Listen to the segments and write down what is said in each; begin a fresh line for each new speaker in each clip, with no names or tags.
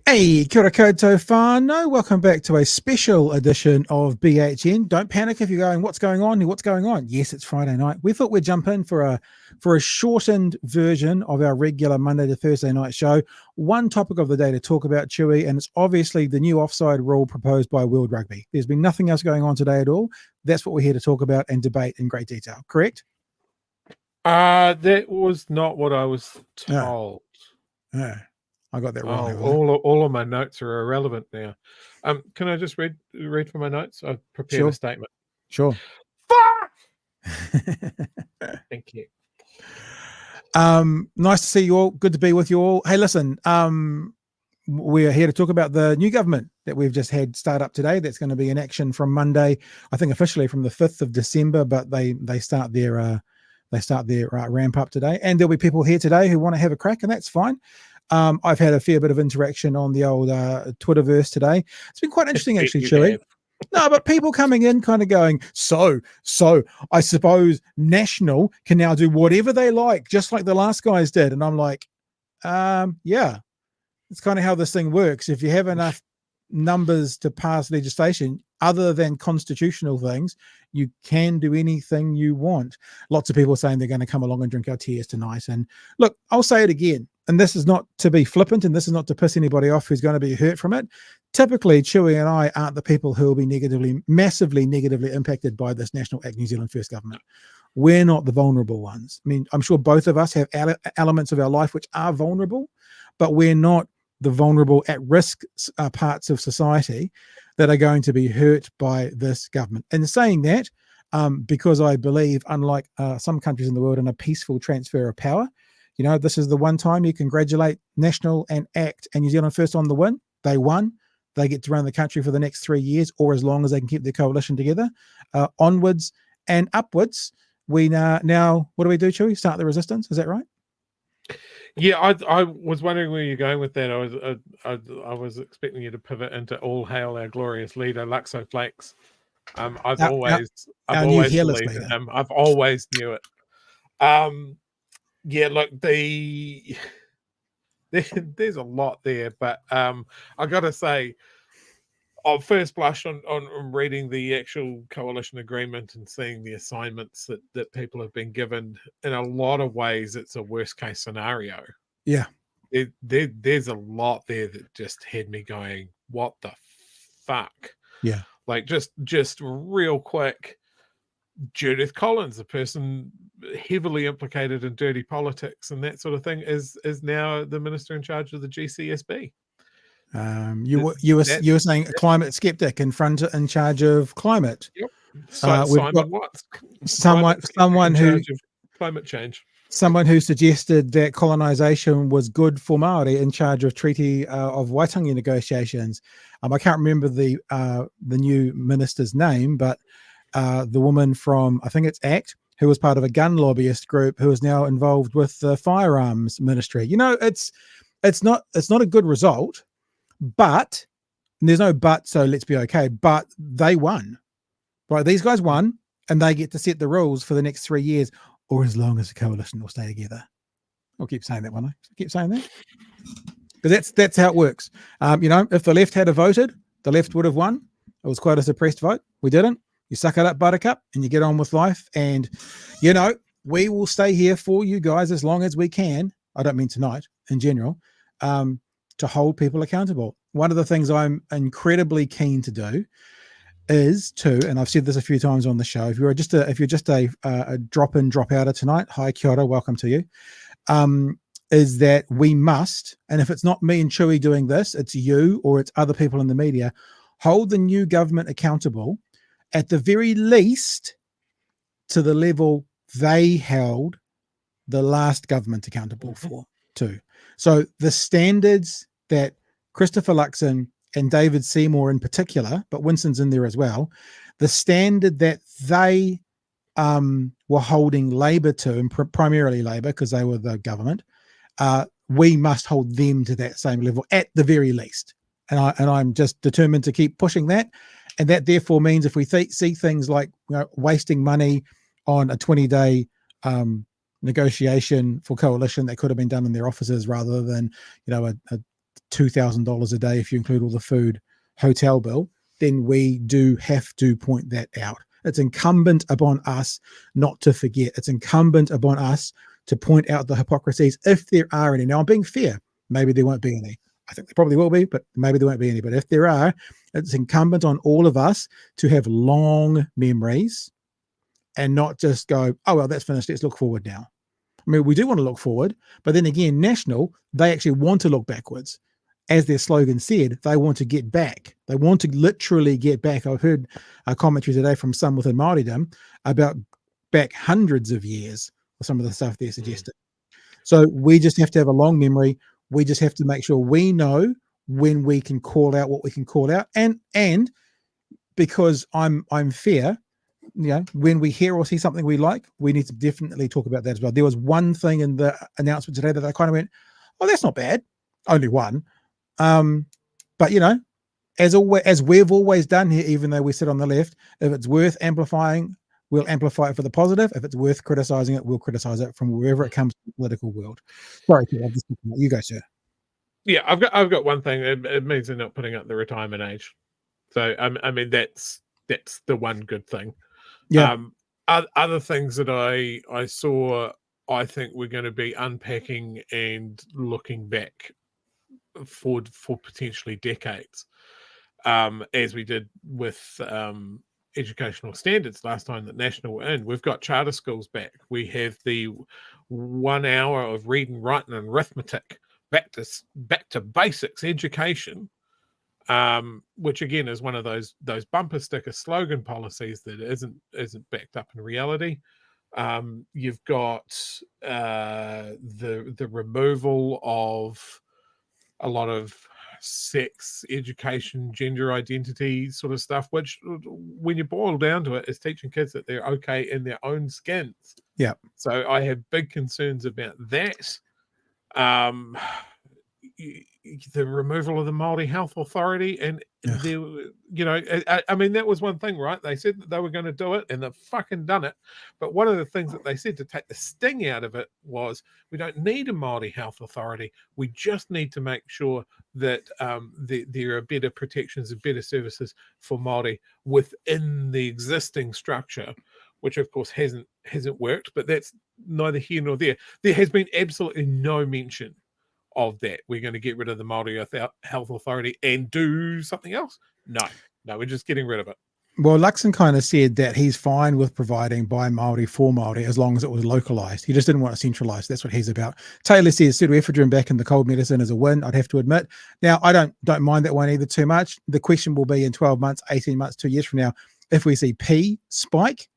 Hey, kia ora koutou whānau. Welcome back to a special edition of BHN. Don't panic if you're going, what's going on? What's going on? Yes, it's Friday night. We thought we'd jump in for a shortened version of our regular Monday to Thursday night show. One topic of the day to talk about, Chewy, and it's obviously the new offside rule proposed by World Rugby. There's been nothing else going on today at all. That's what we're here to talk about and debate in great detail, correct?
That was not what I was told.
Yeah. I got that wrong.
All of my notes are irrelevant now. Can I just read from my notes? I've prepared a statement.
Sure.
Fuck! Thank you.
Nice to see you all. Good to be with you all. Hey, listen, we're here to talk about the new government that we've just had start up today. That's going to be in action from Monday, I think officially from the 5th of December, but they start their ramp up today. And there'll be people here today who want to have a crack, and that's fine. I've had a fair bit of interaction on the old Twitterverse today. It's been quite interesting, actually, Chewy. No, but people coming in kind of going, so I suppose National can now do whatever they like, just like the last guys did. And I'm like, yeah, it's kind of how this thing works. If you have enough numbers to pass legislation, other than constitutional things, you can do anything you want. Lots of people are saying they're going to come along and drink our tears tonight. And look, I'll say it again. And this is not to be flippant, and this is not to piss anybody off who's going to be hurt from it. Typically, Chewy and I aren't the people who will be massively negatively impacted by this National Act New Zealand First government. We're not the vulnerable ones. I mean, I'm sure both of us have elements of our life which are vulnerable, but we're not the vulnerable at-risk parts of society that are going to be hurt by this government. And saying that, because I believe, unlike some countries in the world, in a peaceful transfer of power, you know, this is the one time you congratulate National and ACT and New Zealand First on the win. They won. They get to run the country for the next 3 years, or as long as they can keep their coalition together. Onwards and upwards. We now, what do we do, Chewy? Start the resistance. Is that right?
Yeah, I was wondering where you're going with that. I was expecting you to pivot into all hail our glorious leader, Luxo Flakes. I've always believed in him. I've always knew it. Yeah, look, there's a lot there, but I got to say, on first blush, on reading the actual coalition agreement and seeing the assignments that people have been given, in a lot of ways, it's a worst case scenario.
Yeah,
there's a lot there that just had me going, what the fuck?
Yeah,
like just real quick. Judith Collins, a person heavily implicated in dirty politics and that sort of thing, is now the minister in charge of the GCSB.
You were saying a climate skeptic in charge of climate.
Yep. So Simon Watts,
someone who
of climate change. Someone
who suggested that colonisation was good for Maori in charge of Treaty of Waitangi negotiations. I can't remember the new minister's name, but the woman from, I think it's ACT, who was part of a gun lobbyist group, who is now involved with the firearms ministry. You know, it's not a good result, but there's no but, so let's be okay. But they won, right? These guys won, and they get to set the rules for the next 3 years, or as long as the coalition will stay together. I'll keep saying that one. I keep saying that because that's how it works. You know, if the left had voted, the left would have won. It was quite a suppressed vote. We didn't. You suck it up, buttercup, and you get on with life. And, you know, we will stay here for you guys as long as we can. I don't mean tonight, in general, to hold people accountable. One of the things I'm incredibly keen to do is and I've said this a few times on the show, if you're just a drop-in, drop-outer tonight, hi, kia ora, welcome to you, is that we must, and if it's not me and Chewy doing this, it's you or it's other people in the media, hold the new government accountable, at the very least, to the level they held the last government accountable for too. So the standards that Christopher Luxon and David Seymour in particular, but Winston's in there as well, the standard that they were holding Labor to, and primarily Labor because they were the government, we must hold them to that same level at the very least. And I'm just determined to keep pushing that. And that therefore means if we see things like wasting money on a 20-day negotiation for coalition that could have been done in their offices rather than a $2,000 a day if you include all the food hotel bill, then we do have to point that out. It's incumbent upon us not to forget. It's incumbent upon us to point out the hypocrisies if there are any. Now, I'm being fair. Maybe there won't be any. I think there probably will be, but maybe there won't be any. But if there are, it's incumbent on all of us to have long memories and not just go, oh, well, that's finished. Let's look forward now. I mean, we do want to look forward, but then again, National, they actually want to look backwards. As their slogan said, they want to get back. They want to literally get back. I've heard a commentary today from some within Māoridom about back hundreds of years or some of the stuff they're suggesting. So we just have to have a long memory. We just have to make sure we know when we can call out what we can call out. And because I'm fair, when we hear or see something we like, we need to definitely talk about that as well. There was one thing in the announcement today that I kind of went, oh, that's not bad. Only one. But as we've always done here, even though we sit on the left, if it's worth amplifying, we'll amplify it for the positive. If it's worth criticizing it, we'll criticize it from wherever it comes to the political world. Sorry, you go, sir.
Yeah, I've got one thing. It means they're not putting up the retirement age. So I mean that's the one good thing.
Yeah.
Other things that I saw, I think we're going to be unpacking and looking back for potentially decades, as we did with educational standards last time that National were in. We've got charter schools back. We have the 1 hour of reading, writing, and arithmetic back to basics education, which again is one of those bumper sticker slogan policies that isn't backed up in reality. You've got the removal of a lot of sex education, gender identity sort of stuff, which when you boil down to it is teaching kids that they're okay in their own skins.
Yeah.
So I have big concerns about that. The removal of the Māori Health Authority, and I mean, that was one thing, right? They said that they were going to do it, and they've fucking done it. But one of the things that they said to take the sting out of it was, we don't need a Māori Health Authority. We just need to make sure that there are better protections and better services for Māori within the existing structure, which of course hasn't worked. But that's neither here nor there. There has been absolutely no mention of that. We're going to get rid of the Māori Health Authority and do something else. No, we're just getting rid of it.
Well, Luxon kind of said that he's fine with providing by Māori for Māori as long as it was localized. He just didn't want to centralize. That's what he's about. Taylor says pseudoephedrine back in the cold medicine is a win, I'd have to admit. Now, I don't mind that one either too much. The question will be in 12 months, 18 months, 2 years from now, if we see P spike,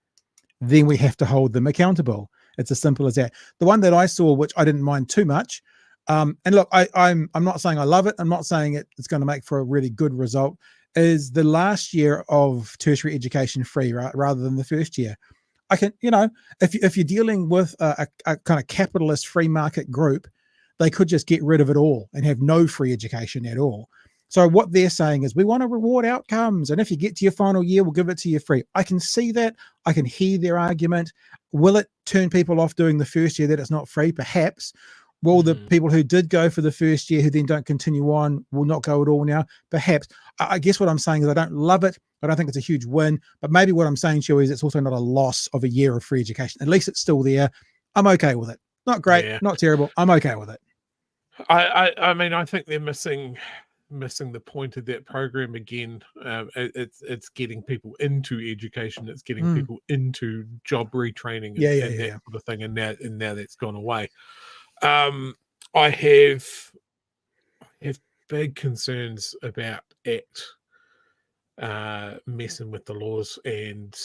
then we have to hold them accountable. It's as simple as that. The one that I saw, which I didn't mind too much, and look, I'm not saying I love it. I'm not saying it's going to make for a really good result, is the last year of tertiary education free, right, rather than the first year. I can, if you're dealing with a kind of capitalist free market group, they could just get rid of it all and have no free education at all. So what they're saying is we want to reward outcomes. And if you get to your final year, we'll give it to you free. I can see that. I can hear their argument. Will it turn people off doing the first year that it's not free? Perhaps. Will the people who did go for the first year, who then don't continue on, will not go at all now? Perhaps. I guess what I'm saying is I don't love it. I don't think it's a huge win. But maybe what I'm saying, Chewy, is it's also not a loss of a year of free education. At least it's still there. I'm okay with it. Not great, not terrible. I'm okay with it.
I mean, I think they're missing the point of that program again. It's getting people into education. It's getting people into job retraining and that sort of thing. And now that's gone away. I have big concerns about ACT messing with the laws and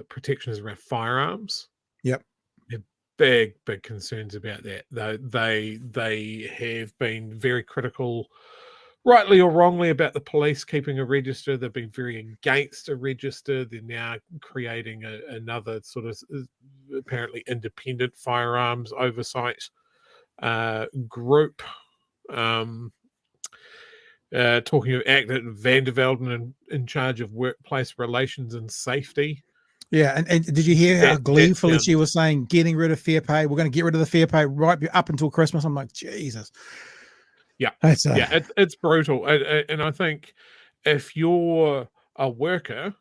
protections around firearms.
Yep.
Big concerns about that. They have been very critical, rightly or wrongly, about the police keeping a register. They've been very against a register. They're now creating another sort of apparently independent firearms oversight group. Talking of Actor Van der Velden in charge of workplace relations and safety.
Yeah, and did you hear how gleefully she was saying, getting rid of fair pay? We're going to get rid of the fair pay right up until Christmas. I'm like, Jesus.
Yeah, it's brutal. And I think if you're a worker,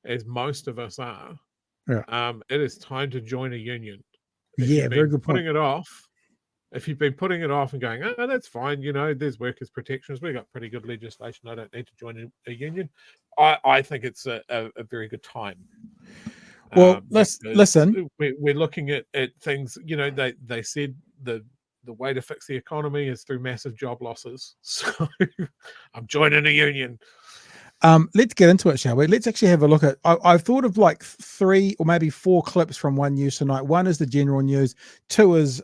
as most of us are, it is time to join a union.
Very good point.
If you've been putting it off and going, oh, that's fine, there's workers' protections, we've got pretty good legislation, I don't need to join a union. I think it's a very good time.
Well, listen.
We're looking at things, they said the way to fix the economy is through massive job losses. So I'm joining a union.
Let's get into it, shall we? Let's actually have a look at, I've thought of like 3 or maybe 4 clips from one news tonight. 1 is the general news, 2 is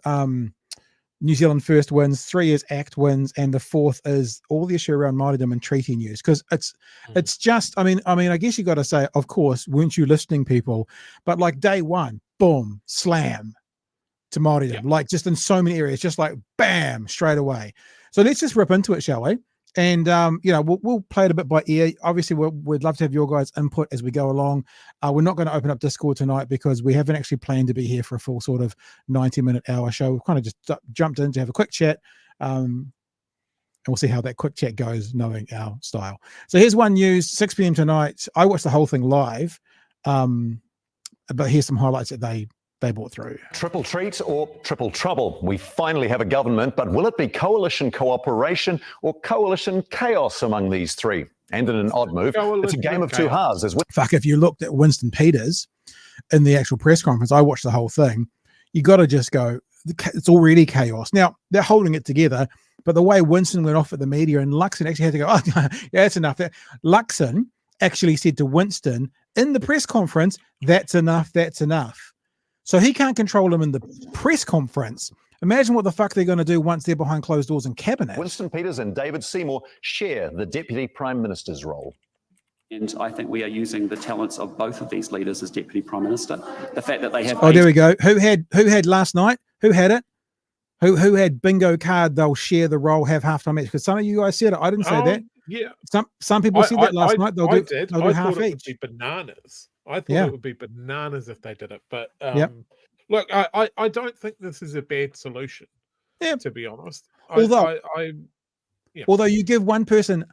New Zealand First wins, 3 is ACT wins, and the 4th is all the issue around Māoridom and treaty news. Because it's just, I mean, I guess you got to say, of course, weren't you listening, people? But like day 1, boom, slam to Māoridom, like just in so many areas, just like bam, straight away. So let's just rip into it, shall we? And we'll play it a bit by ear. Obviously, we'd love to have your guys' input as we go along. We're not going to open up Discord tonight because we haven't actually planned to be here for a full sort of 90-minute hour show. We've kind of just jumped in to have a quick chat, and we'll see how that quick chat goes, knowing our style. So here's one news, 6 p.m. tonight. I watched the whole thing live, but here's some highlights that they brought through.
Triple treat or triple trouble? We finally have a government, but will it be coalition cooperation or coalition chaos among these 3? And in an odd move, it's a game of 2 halves.
If you looked at Winston Peters in the actual press conference, I watched the whole thing, you got to just go, it's already chaos. Now, they're holding it together, but the way Winston went off at the media, and Luxon actually had to go, oh, yeah, that's enough. Luxon actually said to Winston in the press conference, that's enough, that's enough. So he can't control them in the press conference. Imagine what the fuck they're going to do once they're behind closed doors in cabinet.
Winston Peters and David Seymour share the Deputy Prime Minister's role.
And I think we are using the talents of both of these leaders as Deputy Prime Minister. The fact that they have...
Oh, there we go. Who had last night? Who had it? Who had bingo card, they'll share the role, have halftime match? Because some of you guys said it. I didn't say that.
Yeah.
Some people said that last night. They'll do half each.
Would be bananas. I thought it would be bananas if they did it. But look, I don't think this is a bad solution, to be honest.
Although you give one person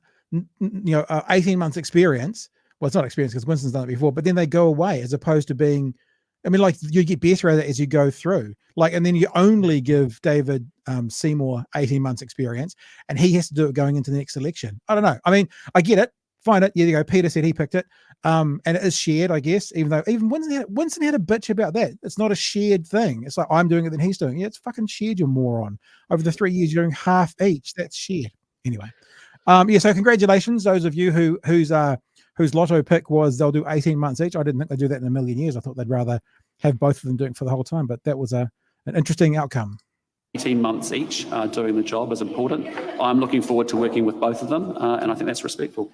18 months experience, well, it's not experience because Winston's done it before, but then they go away as opposed to being, I mean, like you get better at it as you go through. Like, and then you only give David Seymour 18 months experience and he has to do it going into the next election. I don't know. I mean, I get it. Find it. Yeah, there you go. Peter said he picked it. And it is shared, I guess, even though even Winston had a bitch about that. It's not a shared thing. It's like, I'm doing it, then he's doing it. Yeah, it's fucking shared, you moron. Over the 3 years, you're doing half each. That's shared. Anyway. So congratulations, those of you whose lotto pick was they'll do 18 months each. I didn't think they'd do that in a million years. I thought they'd rather have both of them doing it for the whole time, but that was an interesting outcome.
18 months each doing the job is important. I'm looking forward to working with both of them, and I think that's respectful.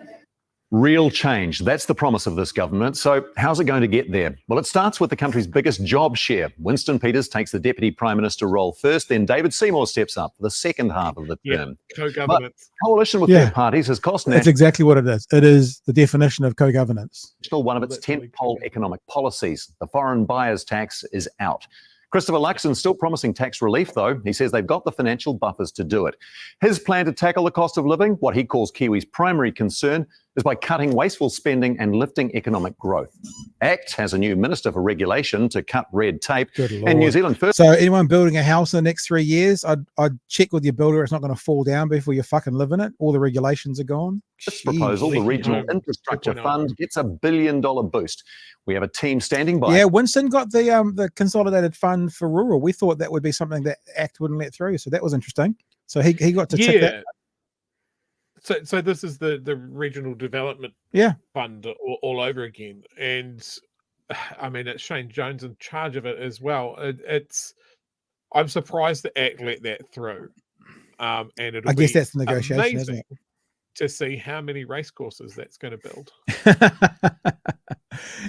Real change. That's the promise of this government. So how's it going to get there? Well, it starts with the country's biggest job share. Winston Peters takes the Deputy Prime Minister role first, then David Seymour steps up for the second half of the term.
Co-governance.
But coalition with third parties has cost
That's exactly what it is. It is the definition of co-governance.
Still one of its tentpole economic policies. The foreign buyers tax is out. Christopher Luxon still promising tax relief, though. He says they've got the financial buffers to do it. His plan to tackle the cost of living, what he calls Kiwis' primary concern, is by cutting wasteful spending and lifting economic growth. ACT has a new Minister for Regulation to cut red tape. And New Zealand First...
So anyone building a house in the next 3 years, I'd check with your builder it's not going to fall down before you fucking live in it. All the regulations are gone.
This proposal, the Regional Infrastructure Fund, gets a $1 billion boost. We have a team standing by.
Yeah, Winston got the Consolidated Fund for Rural. We thought that would be something that ACT wouldn't let through, so that was interesting. So he got to tick that.
So this is the Regional Development Fund all over again. And I mean, it's Shane Jones in charge of it as well. I'm surprised the ACT let that through. And
I guess that's the negotiation, isn't it?
To see how many race courses that's going to build.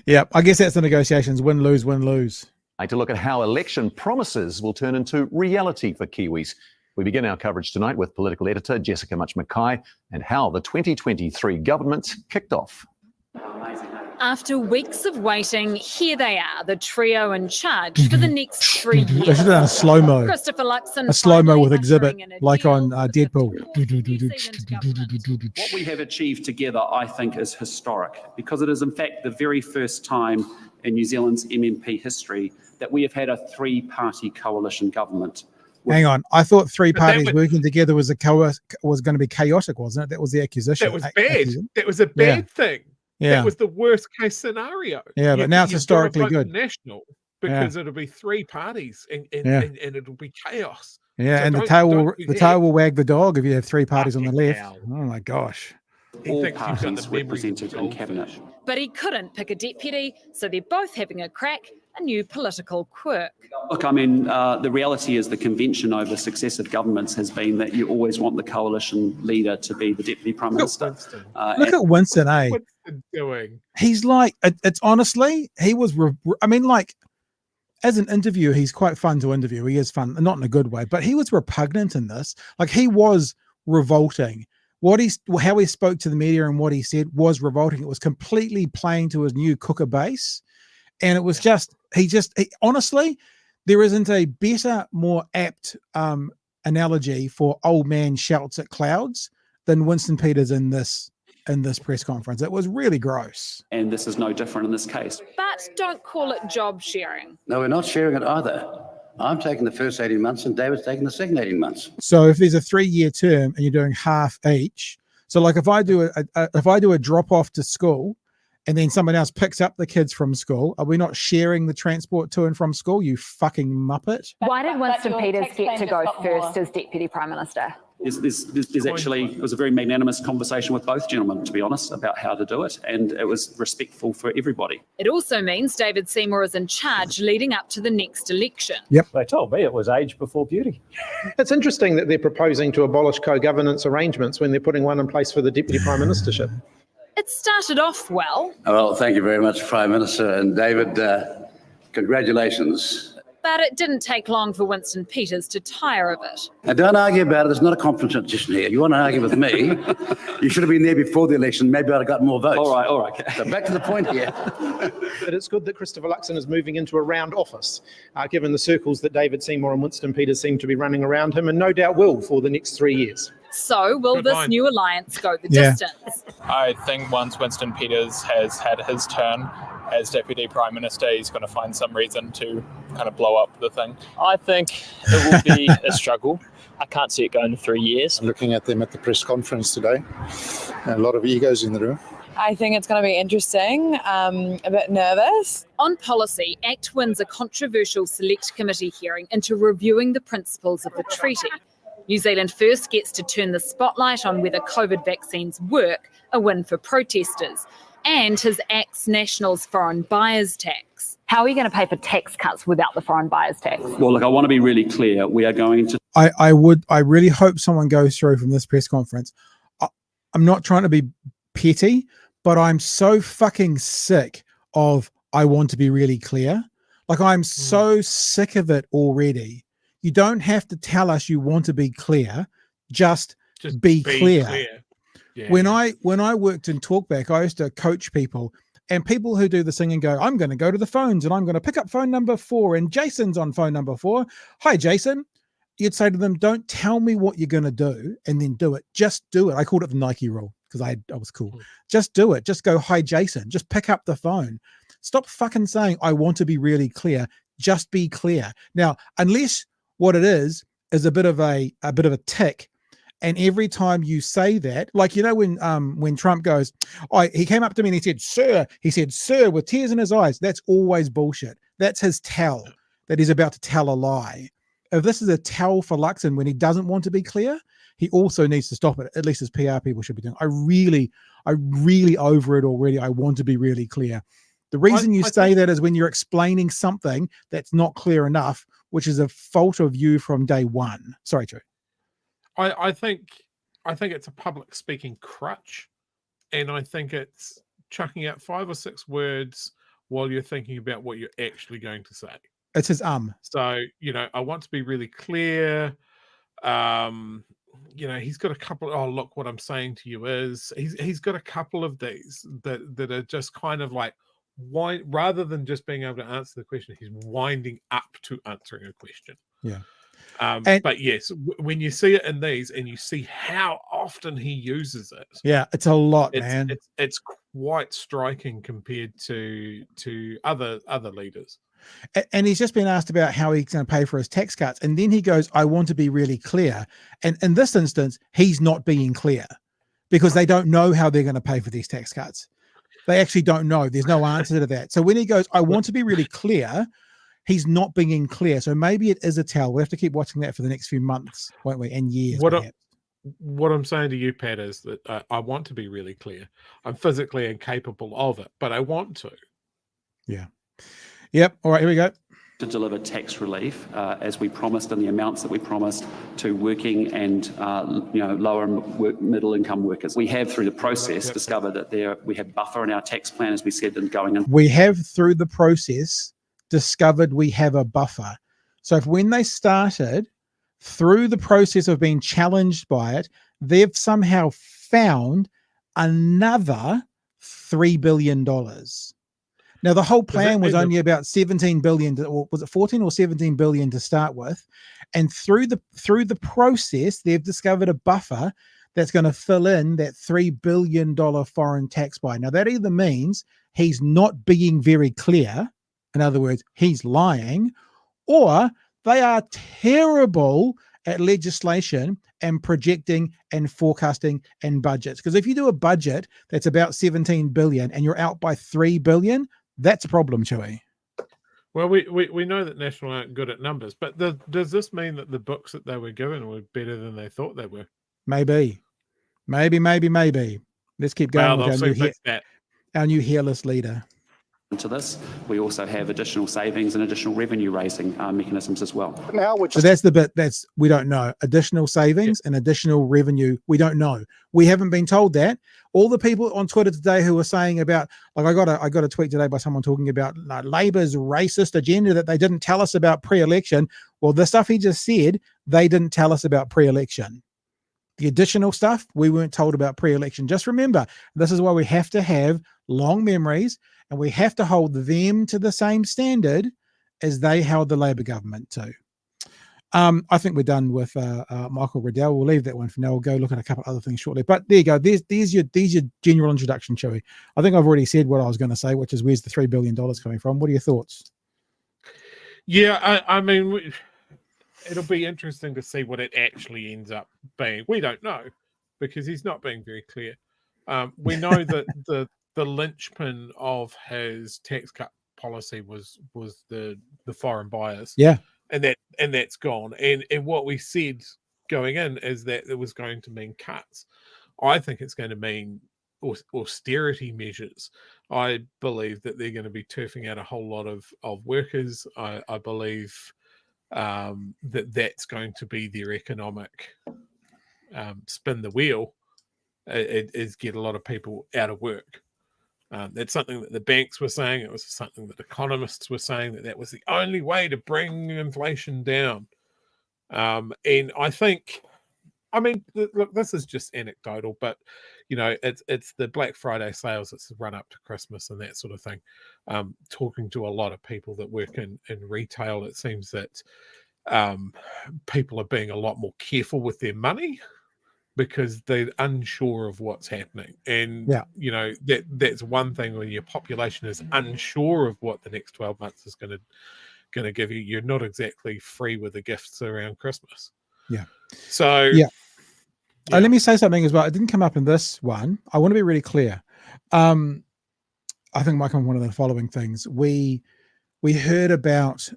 Yeah, I guess that's the negotiations. Win, lose, win, lose.
To look at how election promises will turn into reality for Kiwis. We begin our coverage tonight with political editor Jessica Much-Mackay and how the 2023 government kicked off.
After weeks of waiting, here they are, the trio in charge for the next 3 years.
They should have done a slow-mo.
Christopher Luxon.
A slow-mo with Exhibit, like on Deadpool.
What we have achieved together, I think, is historic, because it is, in fact, the very first time in New Zealand's MMP history that we have had a three-party coalition government.
Hang on, I thought three parties working together was going to be chaotic, wasn't it? That was the accusation.
That was bad. That was a bad thing.
Yeah.
That was the worst case scenario.
Yeah, but now it's historically good.
National, because it'll be three parties and it'll be chaos.
Yeah,
so
and the tail will wag the dog if you have three parties on the left. Oh my gosh.
All parties represented in cabinet.
But he couldn't pick a deputy, so they're both having a crack, a new political quirk.
Look, I mean, the reality is the convention over successive governments has been that you always want the coalition leader to be the deputy prime minister.
Look at Winston, eh?
What's he doing?
He's like, it's honestly, he was, I mean, like, as an interviewer, he's quite fun to interview. He is fun, not in a good way, but he was repugnant in this. Like, he was revolting. How he spoke to the media and what he said was revolting. It was completely playing to his new cooker base. And it was just, honestly, there isn't a better, more apt analogy for old man shouts at clouds than Winston Peters in this press conference. It was really gross.
And this is no different in this case.
But don't call it job sharing.
No, we're not sharing it either. I'm taking the first 18 months and David's taking the second 18 months.
So if there's a 3-year term and you're doing half each, so like if I do a drop off to school and then someone else picks up the kids from school, are we not sharing the transport to and from school, you fucking muppet?
Why did Winston Peters get to go first as Deputy Prime Minister?
There's actually, it was a very magnanimous conversation with both gentlemen, to be honest, about how to do it, and it was respectful for everybody.
It also means David Seymour is in charge leading up to the next election.
Yep.
They told me it was age before beauty.
It's interesting that they're proposing to abolish co-governance arrangements when they're putting one in place for the Deputy Prime Ministership.
It started off well.
Well, thank you very much, Prime Minister. And David, congratulations.
But it didn't take long for Winston Peters to tire of it.
And don't argue about it. There's not a competition here. You want to argue with me? You should have been there before the election. Maybe I'd have got more votes.
All right.
So back to the point here.
But it's good that Christopher Luxon is moving into a round office, given the circles that David Seymour and Winston Peters seem to be running around him, and no doubt will for the next 3 years.
So will this new alliance go the distance?
I think once Winston Peters has had his turn as Deputy Prime Minister, he's going to find some reason to kind of blow up the thing. I think it will be a struggle. I can't see it going to 3 years.
Looking at them at the press conference today, a lot of egos in the room.
I think it's going to be interesting, a bit nervous.
On policy, ACT wins a controversial select committee hearing into reviewing the principles of the treaty. New Zealand First gets to turn the spotlight on whether COVID vaccines work, a win for protesters, and his ACT's Nationals foreign buyers tax.
How are you going to pay for tax cuts without the foreign buyers tax?
Well, look, I want to be really clear. We are going to...
I really hope someone goes through from this press conference. I'm not trying to be petty, but I'm so fucking sick of I want to be really clear. Like, I'm so sick of it already. You don't have to tell us you want to be clear. Just be clear. Yeah. When I worked in Talkback, I used to coach people, and people who do the thing and go, I'm going to go to the phones and I'm going to pick up phone number 4 and Jason's on phone number 4. Hi, Jason. You'd say to them, don't tell me what you're going to do and then do it. Just do it. I called it the Nike rule because I was cool. Just do it. Just go, hi, Jason. Just pick up the phone. Stop fucking saying, I want to be really clear. Just be clear. Now, unless what it is a bit of a tick, and every time you say that, like, you know, when Trump goes, he came up to me and he said, sir, with tears in his eyes. That's always bullshit. That's his tell that he's about to tell a lie. If this is a tell for Luxon when he doesn't want to be clear, he also needs to stop it. At least his PR people should be doing. I really over it already. I want to be really clear. The reason you say that is when you're explaining something that's not clear enough, which is a fault of you from day one. Sorry, Drew.
I think it's a public speaking crutch, and I think it's chucking out 5 or 6 words while you're thinking about what you're actually going to say.
It's his
So, I want to be really clear. He's got a couple. Oh, look, what I'm saying to you is he's got a couple of these that are just kind of like, why, rather than just being able to answer the question, he's winding up to answering a question.
Yeah.
But yes, when you see it in these and you see how often he uses it,
yeah, it's a lot, man.
It's quite striking compared to other leaders.
And he's just been asked about how he's going to pay for his tax cuts, and then he goes, "I want to be really clear." And in this instance, he's not being clear because they don't know how they're going to pay for these tax cuts. They actually don't know. There's no answer to that. So when he goes, "I want to be really clear," he's not being clear. So maybe it is a tell. We'll have to keep watching that for the next few months, won't we? And years.
What I'm saying to you, Pat, is that I want to be really clear. I'm physically incapable of it, but I want to.
Yeah. Yep. All right, here we go.
To deliver tax relief, as we promised, and the amounts that we promised to working and lower and middle income workers. We have, through the process, discovered that we have buffer in our tax plan, as we said, and going in.
We have, through the process, discovered we have a buffer. So if when they started, through the process of being challenged by it, they've somehow found another $3 billion. Now, the whole plan was only about 17 billion, or was it 14 or 17 billion to start with? And through the process, they've discovered a buffer that's going to fill in that $3 billion foreign tax buy. Now, that either means he's not being very clear, in other words, he's lying, or they are terrible at legislation and projecting and forecasting and budgets. Because if you do a budget that's about 17 billion and you're out by 3 billion, that's a problem, Chewy.
Well, we know that National aren't good at numbers, but does this mean that the books that they were given were better than they thought they were?
Maybe. Let's keep going with our new hairless leader.
To this, we also have additional savings and additional revenue raising mechanisms as well.
So that's the bit we don't know. Additional savings and additional revenue, we don't know. We haven't been told that. All the people on Twitter today who are saying about, like, I got a tweet today by someone talking about Labor's racist agenda that they didn't tell us about pre-election. Well, the stuff he just said, they didn't tell us about pre-election. The additional stuff we weren't told about pre-election. Just remember, this is why we have to have long memories, and we have to hold them to the same standard as they held the Labor government to. I think we're done with Michael Riddell. We'll leave that one for now. We'll go look at a couple of other things shortly. But there you go. There's your general introduction, Chewy. I think I've already said what I was going to say, which is where's the $3 billion coming from? What are your thoughts?
Yeah, I mean, it'll be interesting to see what it actually ends up being. We don't know because he's not being very clear. We know that the linchpin of his tax cut policy was the foreign buyers.
Yeah.
And that's gone. And what we said going in is that it was going to mean cuts. I think it's going to mean austerity measures. I believe that they're going to be turfing out a whole lot of workers. I believe that's going to be their economic spin the wheel. It is get a lot of people out of work. That's something that the banks were saying. It was something that economists were saying, that was the only way to bring inflation down. And I think, I mean, look, this is just anecdotal, but it's the Black Friday sales. It's the run up to Christmas and that sort of thing. Talking to a lot of people that work in retail, it seems that people are being a lot more careful with their money, because they're unsure of what's happening. And, that's one thing when your population is unsure of what the next 12 months is going to give you. You're not exactly free with the gifts around Christmas.
Yeah.
So,
let me say something as well. It didn't come up in this one. I want to be really clear. I think it might come one of the following things. We heard about,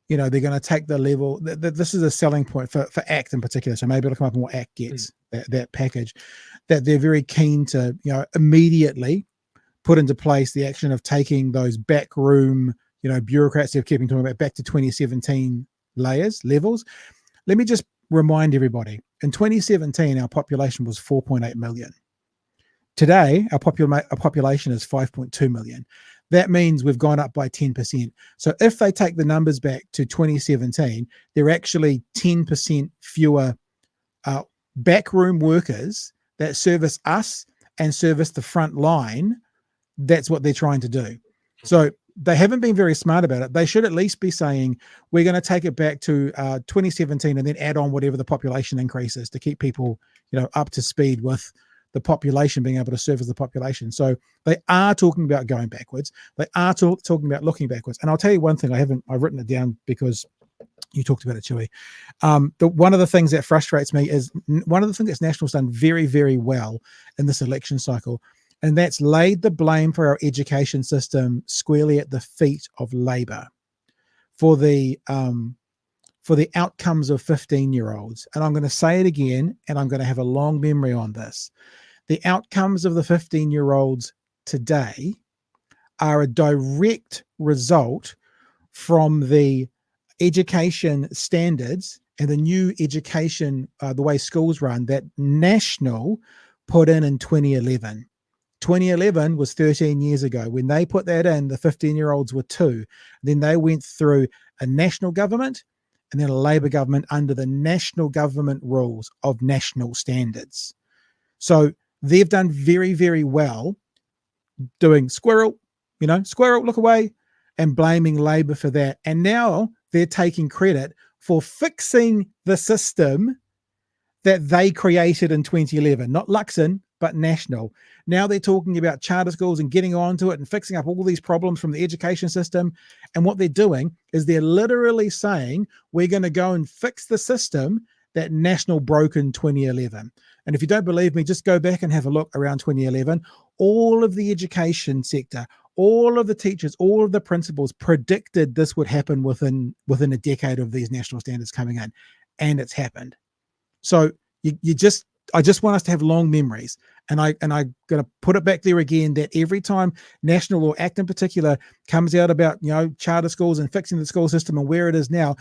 they're going to take the level. This is a selling point for ACT in particular. So maybe it'll come up in what ACT gets, that package, that they're very keen to, immediately put into place the action of taking those backroom, bureaucrats they're keeping talking about back to 2017 levels. Let me just remind everybody, in 2017, our population was 4.8 million. Today, our population is 5.2 million. That means we've gone up by 10%. So if they take the numbers back to 2017, there are actually 10% fewer backroom workers that service us and service the front line. That's what they're trying to do. So they haven't been very smart about it. They should at least be saying, we're going to take it back to 2017 and then add on whatever the population increases to keep people, up to speed with the population, being able to service the population. So they are talking about going backwards. They are talking about looking backwards. And I'll tell you one thing, I've written it down because you talked about it, Chewy. One of the things that frustrates me is one of the things that National's done very, very well in this election cycle, and that's laid the blame for our education system squarely at the feet of Labor for the outcomes of 15-year-olds. And I'm going to say it again, and I'm going to have a long memory on this. The outcomes of the 15-year-olds today are a direct result from the education standards and the new education, the way schools run, that National put in 2011. 2011 was 13 years ago. When they put that in, the 15-year-olds were 2. Then they went through a national government and then a Labor government under the national government rules of national standards. So they've done very, very well doing squirrel, look away, and blaming Labor for that. And now they're taking credit for fixing the system that they created in 2011, not Luxon, but National. Now they're talking about charter schools and getting onto it and fixing up all these problems from the education system. And what they're doing is they're literally saying, we're going to go and fix the system that National broke in 2011. And if you don't believe me, just go back and have a look around 2011. All of the education sector, all of the teachers, all of the principals predicted this would happen within a decade of these national standards coming in, and it's happened. So I just want us to have long memories, and I'm going to put it back there again, that every time National or ACT in particular comes out about charter schools and fixing the school system and where it is now,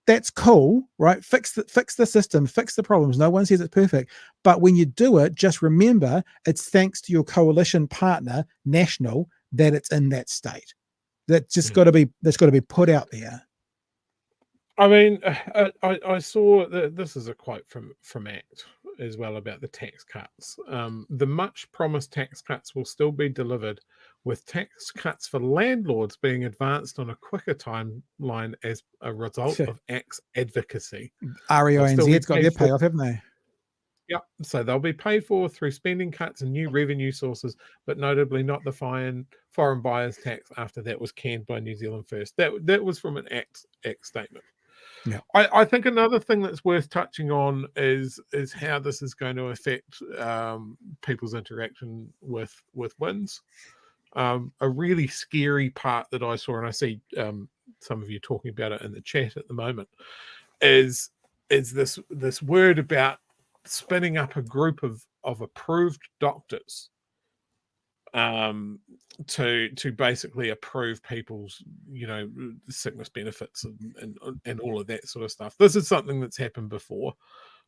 that's cool, right? Fix the system, fix the problems. No one says it's perfect, but when you do it, just remember it's thanks to your coalition partner, National, that it's in that state. That's just got to be put out there.
I mean, I saw that this is a quote from ACT as well about the tax cuts. The much promised tax cuts will still be delivered, with tax cuts for landlords being advanced on a quicker timeline as a result of ACT's advocacy.
REINZ's got their payoff, haven't they?
Yep. So they'll be paid for through spending cuts and new revenue sources, but notably not the foreign buyers tax after that was canned by New Zealand First. That was from an ACT statement.
Yeah.
I think another thing that's worth touching on is how this is going to affect people's interaction with WINZ. A really scary part that I saw, and I see some of you talking about it in the chat at the moment, is this word about spinning up a group of approved doctors to basically approve people's sickness benefits and all of that sort of stuff. This is something that's happened before.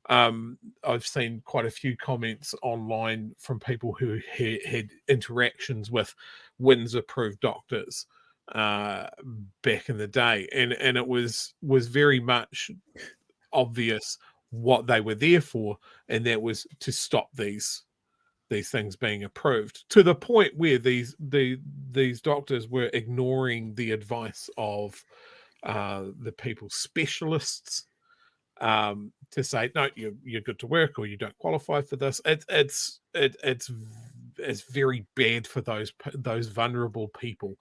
I've seen quite a few comments online from people who had interactions with WINZ approved doctors back in the day, and it was very much obvious what they were there for, and that was to stop these things being approved, to the point where these doctors were ignoring the advice of the people's specialists to say, no, you're good to work, or you don't qualify for this. It's very bad for those vulnerable people.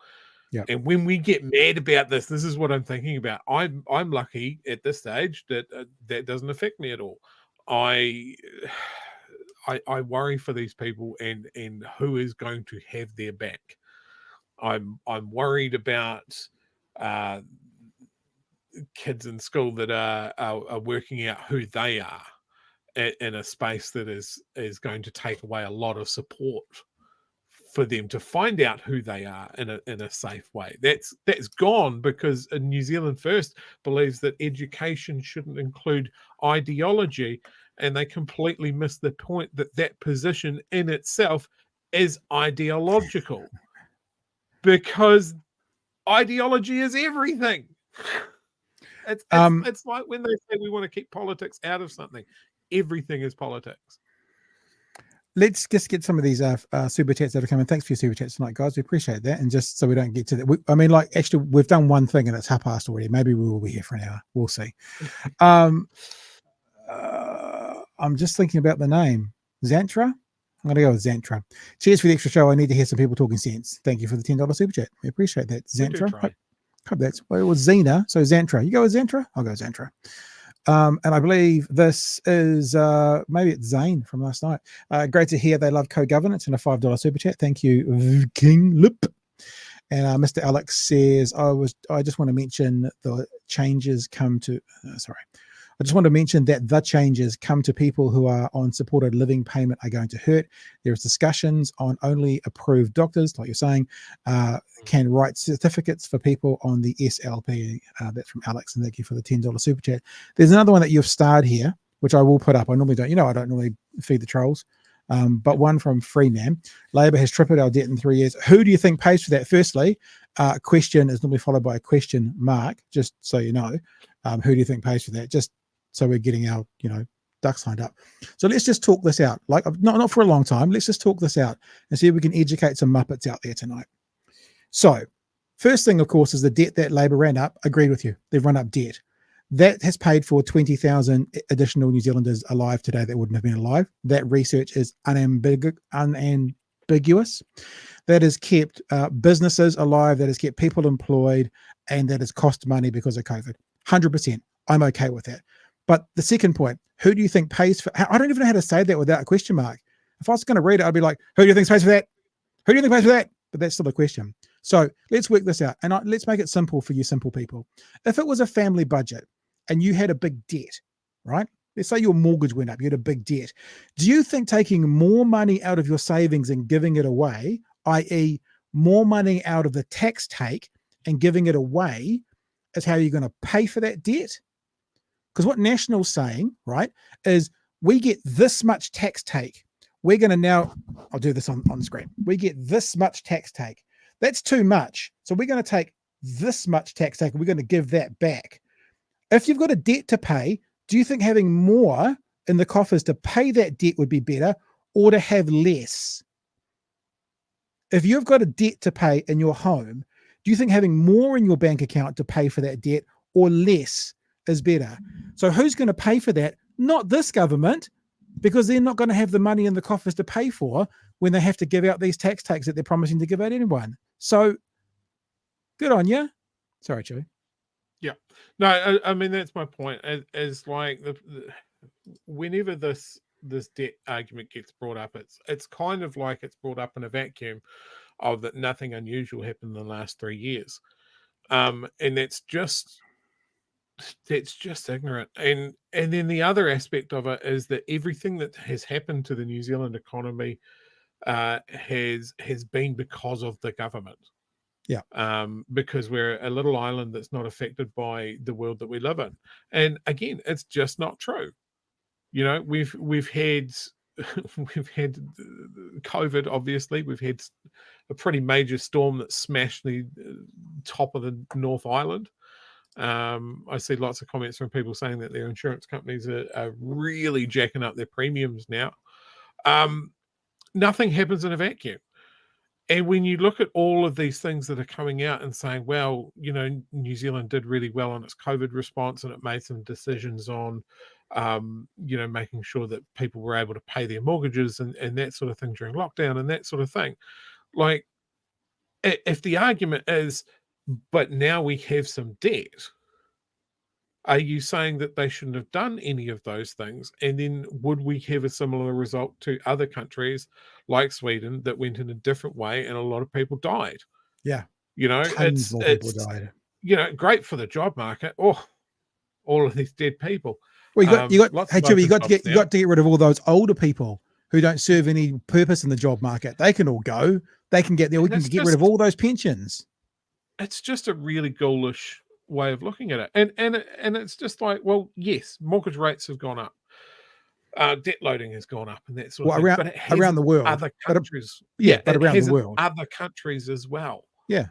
Yeah.
And when we get mad about this is what I'm thinking about. I'm lucky at this stage that that doesn't affect me at all. I worry for these people and who is going to have their back. I'm worried about kids in school that are working out who they are in a space that is going to take away a lot of support for them to find out who they are in a safe way. That's gone, because New Zealand First believes that education shouldn't include ideology, and they completely miss the point that that position in itself is ideological, because ideology is everything. It's like when they say we want to keep politics out of something. Everything is politics.
Let's just get some of these super chats that are coming. Thanks for your super chats tonight, guys. We appreciate that. And just so we don't get to that, actually, we've done one thing and it's 1:30 already. Maybe we will be here for an hour. We'll see. I'm just thinking about the name. Zantra? I'm going to go with Zantra. Cheers for the extra show. I need to hear some people talking sense. Thank you for the $10 super chat. We appreciate that. Zantra. Hope that's, well, it was Zena. So Zantra. You go with Zantra? I'll go with Zantra. And I believe this is maybe it's Zane from last night. Great to hear they love co-governance and a $5 super chat. Thank you, King Lip. And Mr. Alex says, I just want to mention the changes come to I just want to mention that the changes come to people who are on supported living payment are going to hurt. There's discussions on only approved doctors, like you're saying, can write certificates for people on the SLP. That's from Alex, and thank you for the $10 super chat. There's another one that you've starred here, which I will put up. I normally don't, I don't normally feed the trolls. But one from Freeman. Labor has tripled our debt in 3 years. Who do you think pays for that? Firstly, question is normally followed by a question mark, just so you know. Who do you think pays for that? Just so we're getting our, ducks lined up. So let's just talk this out. Like, not for a long time. Let's just talk this out and see if we can educate some Muppets out there tonight. So first thing, of course, is the debt that Labor ran up. Agreed with you. They've run up debt. That has paid for 20,000 additional New Zealanders alive today that wouldn't have been alive. That research is unambiguous. That has kept businesses alive. That has kept people employed. And that has cost money because of COVID. 100%. I'm okay with that. But the second point, who do you think pays for? I don't even know how to say that without a question mark. If I was going to read it, I'd be like, who do you think pays for that? Who do you think pays for that? But that's still a question. So let's work this out. And let's make it simple for you simple people. If it was a family budget and you had a big debt, right? Let's say your mortgage went up, you had a big debt. Do you think taking more money out of your savings and giving it away, i.e. more money out of the tax take and giving it away, is how you're going to pay for that debt? Because what National's saying, right, is we get this much tax take. We're going to now, I'll do this on screen. We get this much tax take. That's too much. So we're going to take this much tax take and we're going to give that back. If you've got a debt to pay, do you think having more in the coffers to pay that debt would be better, or to have less? If you've got a debt to pay in your home, do you think having more in your bank account to pay for that debt or less is better? So who's going to pay for that? Not this government, because they're not going to have the money in the coffers to pay for when they have to give out these tax takes that they're promising to give out anyone. So good on you. Sorry, Chewy.
Yeah. No, I mean, that's my point. Is like whenever this debt argument gets brought up, it's kind of like it's brought up in a vacuum of that nothing unusual happened in the last 3 years. And that's just ignorant. And then the other aspect of it is that everything that has happened to the New Zealand economy has been because of the government. Yeah. Because we're a little island that's not affected by the world that we live in. And again, it's just not true. We've had COVID, obviously. We've had a pretty major storm that smashed the top of the North Island. I see lots of comments from people saying that their insurance companies are really jacking up their premiums now. Nothing happens in a vacuum. And when you look at all of these things that are coming out and saying, well, New Zealand did really well on its COVID response and it made some decisions on, making sure that people were able to pay their mortgages and that sort of thing during lockdown and that sort of thing. Like, if the argument is, but now we have some debt, are you saying that they shouldn't have done any of those things? And then would we have a similar result to other countries like Sweden that went in a different way and a lot of people died?
Yeah.
Tons more people died. Great for the job market. Oh, all of these dead people.
Well, you got to get rid of all those older people who don't serve any purpose in the job market. They can all go. They can get there. We can get rid of all those pensions.
It's just a really ghoulish way of looking at it. And it's just like, well, yes, mortgage rates have gone up. Debt loading has gone up and that sort of thing. But it has
around the world.
Other countries.
But around the world.
Other countries as well.
Yeah.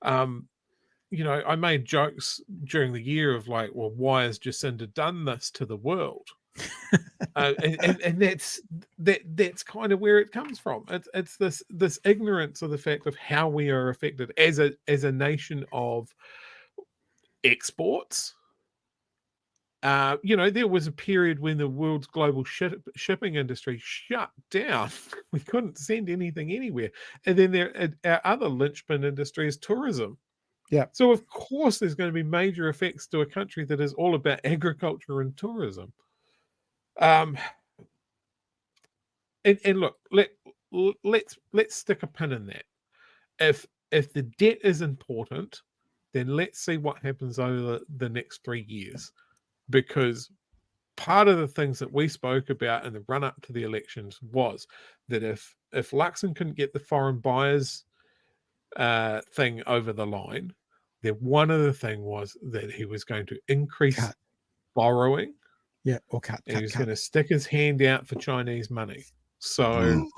I made jokes during the year of like, well, why has Jacinda done this to the world? And that's kind of where it comes from. It's this ignorance of the fact of how we are affected as a nation of exports. There was a period when the world's global shipping industry shut down. We couldn't send anything anywhere. And then our other linchpin industry is tourism.
Yeah.
So of course there's going to be major effects to a country that is all about agriculture and tourism. And look, let's stick a pin in that. If the debt is important, then let's see what happens over the next 3 years. Because part of the things that we spoke about in the run up to the elections was that if Luxon couldn't get the foreign buyers thing over the line, then one of the thing was that he was going to increase borrowing.
Yeah, or cut.
And he was going to stick his hand out for Chinese money. So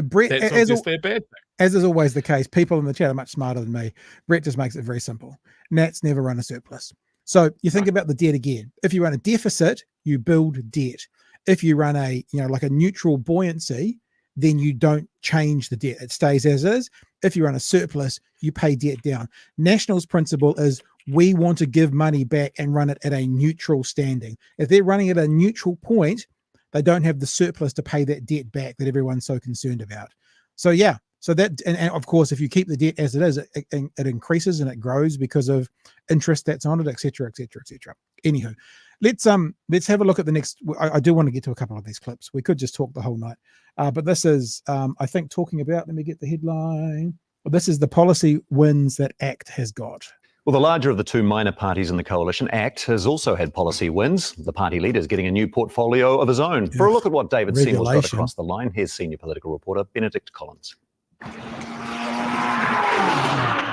Brett,
that's obviously a bad thing.
As is always the case, people in the chat are much smarter than me. Brett just makes it very simple. Nat's never run a surplus. So you think about the debt again. If you run a deficit, you build debt. If you run a neutral buoyancy, then you don't change the debt. It stays as is. If you run a surplus, you pay debt down. National's principle is we want to give money back and run it at a neutral standing. If they're running at a neutral point, they don't have the surplus to pay that debt back that everyone's so concerned about. So yeah, so that, and of course, if you keep the debt as it is, it increases and it grows because of interest that's on it, et cetera, et cetera, et cetera. Anywho, let's have a look at the next. I do want to get to a couple of these clips. We could just talk the whole night, but this is, I think, talking about. Let me get the headline. Well, this is the policy wins that ACT has got.
Well, the larger of the two minor parties in the coalition, ACT, has also had policy wins. The party leader is getting a new portfolio of his own. For a look at what David Seymour's got across the line, here's senior political reporter Benedict Collins.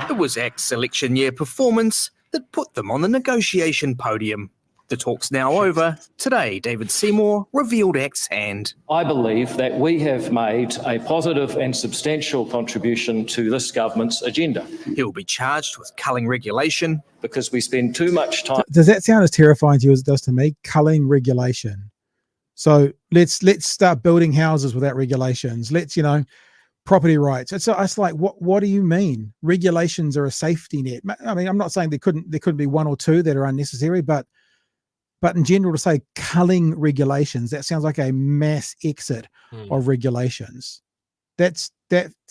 It was ACT's election year performance that put them on the negotiation podium. The talk's now over. Today, David Seymour revealed ACT's hand.
I believe that we have made a positive and substantial contribution to this government's agenda.
He'll be charged with culling regulation.
Because we spend too much time.
Does that sound as terrifying to you as it does to me? Culling regulation. So let's start building houses without regulations. Let's, property rights. It's like, what do you mean? Regulations are a safety net. I mean, I'm not saying there could be one or two that are unnecessary, but in general, to say culling regulations, that sounds like a mass exit of regulations. That's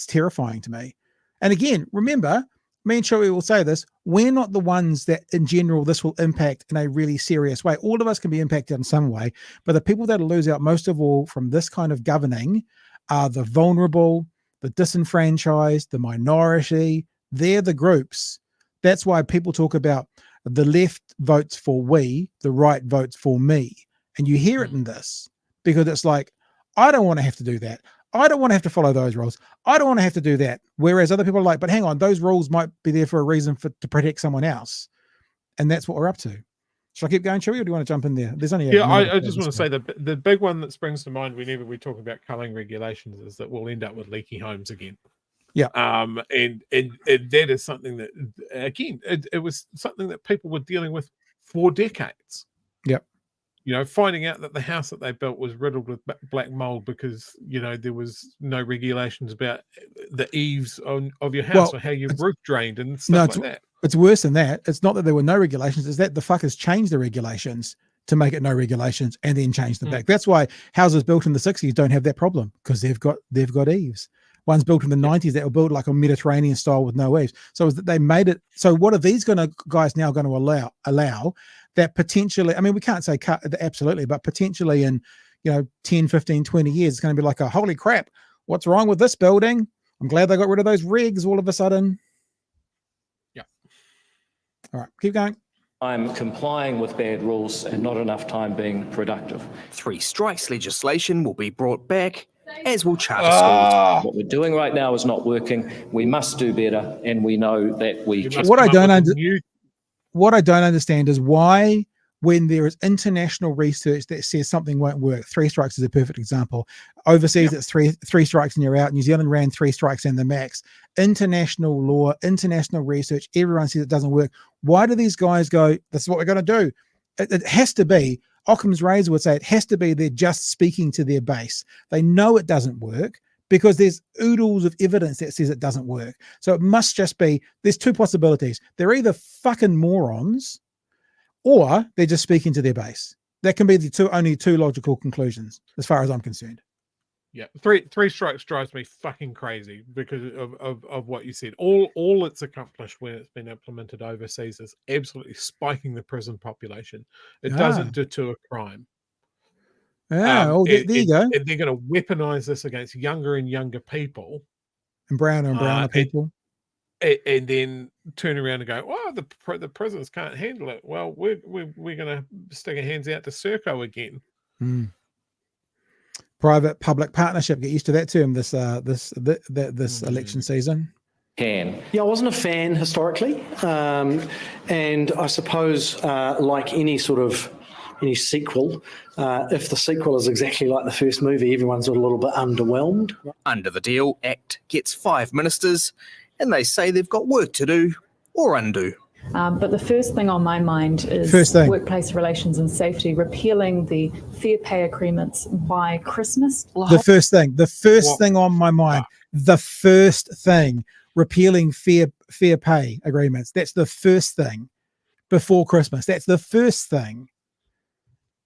terrifying to me. And again, remember, me and Chewie will say this, we're not the ones that in general this will impact in a really serious way. All of us can be impacted in some way, but the people that will lose out most of all from this kind of governing are the vulnerable, the disenfranchised, the minority. They're the groups. That's why people talk about the left votes for we, the right votes for me. And you hear it in this because it's like, I don't want to have to do that. I don't want to have to follow those rules. I don't want to have to do that. Whereas other people are like, but hang on, those rules might be there for a reason to protect someone else. And that's what we're up to. Should I keep going, Chewie, or do you want to jump in there? There's only
I just want to say that the big one that springs to mind whenever we talk about culling regulations is that we'll end up with leaky homes again.
Yeah.
And that is something that, again, it was something that people were dealing with for decades.
Yep.
Finding out that the house that they built was riddled with black mold because, there was no regulations about the eaves of your house or how your roof drained and stuff like that.
It's worse than that. It's not that there were no regulations. It's that the fuckers changed the regulations to make it no regulations and then change them back. That's why houses built in the 60s don't have that problem because they've got eaves. Ones built in the 90s that were built like a Mediterranean style with no eaves. So they made it. So what are these guys now going to allow that potentially, I mean, we can't say absolutely, but potentially in, 10, 15, 20 years, it's going to be like holy crap, what's wrong with this building? I'm glad they got rid of those regs all of a sudden.
Yeah.
All right, keep going.
I'm complying with bad rules and not enough time being productive.
3 strikes legislation will be brought back, as will charter schools.
What we're doing right now is not working. We must do better, and we know that we can.
What I don't understand is why, when there is international research that says something won't work, 3 strikes is a perfect example. Overseas, it's three strikes and you're out. New Zealand ran 3 strikes and the max. International law, international research, everyone says it doesn't work. Why do these guys go, this is what we're going to do? It has to be, Occam's razor would say, it has to be they're just speaking to their base. They know it doesn't work because there's oodles of evidence that says it doesn't work. So it must just be, there's 2 possibilities. They're either fucking morons or they're just speaking to their base. That can be the only two logical conclusions, as far as I'm concerned.
Yeah, three strikes drives me fucking crazy because of what you said. All it's accomplished when it's been implemented overseas is absolutely spiking the prison population. It doesn't deter crime.
There you go.
And they're going to weaponize this against younger and younger people,
and browner and browner people.
And then turn around and go, "Oh, the prisons can't handle it." Well, we're going to stick our hands out to Serco again.
Private-public partnership. Get used to that term this election season.
Yeah, I wasn't a fan historically, and I suppose like any sequel, if the sequel is exactly like the first movie, everyone's a little bit underwhelmed.
Under the Deal Act gets 5 ministers, and they say they've got work to do or undo.
But the first thing on my mind is workplace relations and safety, repealing the fair pay agreements by Christmas.
The first thing on my mind, repealing fair pay agreements. That's the first thing before Christmas. That's the first thing.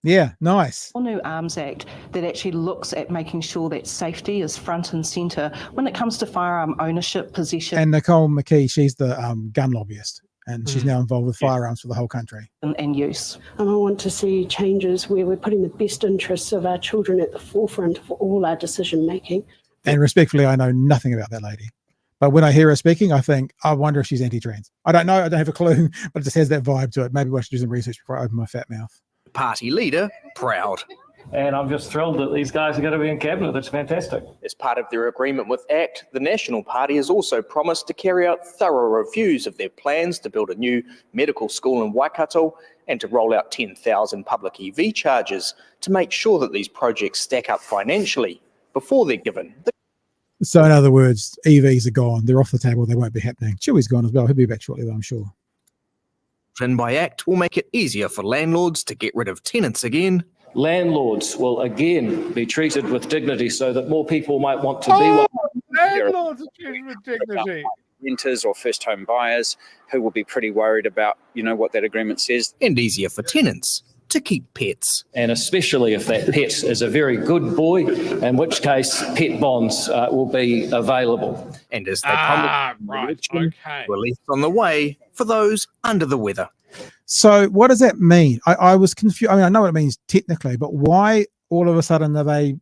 Yeah, nice.
A new Arms Act that actually looks at making sure that safety is front and centre when it comes to firearm ownership, possession.
And Nicole McKee, she's the gun lobbyist, and she's now involved with firearms for the whole country.
And use.
I want to see changes where we're putting the best interests of our children at the forefront for all our decision making.
And respectfully, I know nothing about that lady. But when I hear her speaking, I think, I wonder if she's anti-trans. I don't know. I don't have a clue, but it just has that vibe to it. Maybe I should do some research before I open my fat mouth.
Party leader proud.
And I'm just thrilled that these guys are going to be in cabinet. That's fantastic.
As part of their agreement with ACT, the National Party has also promised to carry out thorough reviews of their plans to build a new medical school in Waikato and to roll out 10,000 public EV chargers to make sure that these projects stack up financially before they're given.
So in other words, EVs are gone. They're off the table. They won't be happening. Chewy's gone as well. He'll be back shortly, though, I'm sure.
In by ACT will make it easier for landlords to get rid of tenants again.
Landlords will again be treated with dignity so that more people might want to be one.
Landlords are treated with dignity.
Renters or first home buyers who will be pretty worried about, what that agreement says.
And easier for tenants to keep pets.
And especially if that pet is a very good boy, in which case pet bonds will be available.
And as they relief on the way for those under the weather.
So what does that mean? I was confused. I mean, I know what it means technically, but why all of a sudden are they,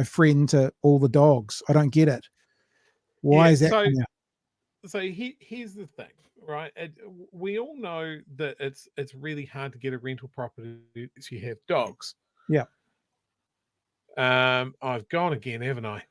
friend to all the dogs? I don't get it. Why is that?
So here's the thing, right? We all know that it's really hard to get a rental property if you have dogs.
Yeah.
I've gone again, haven't I?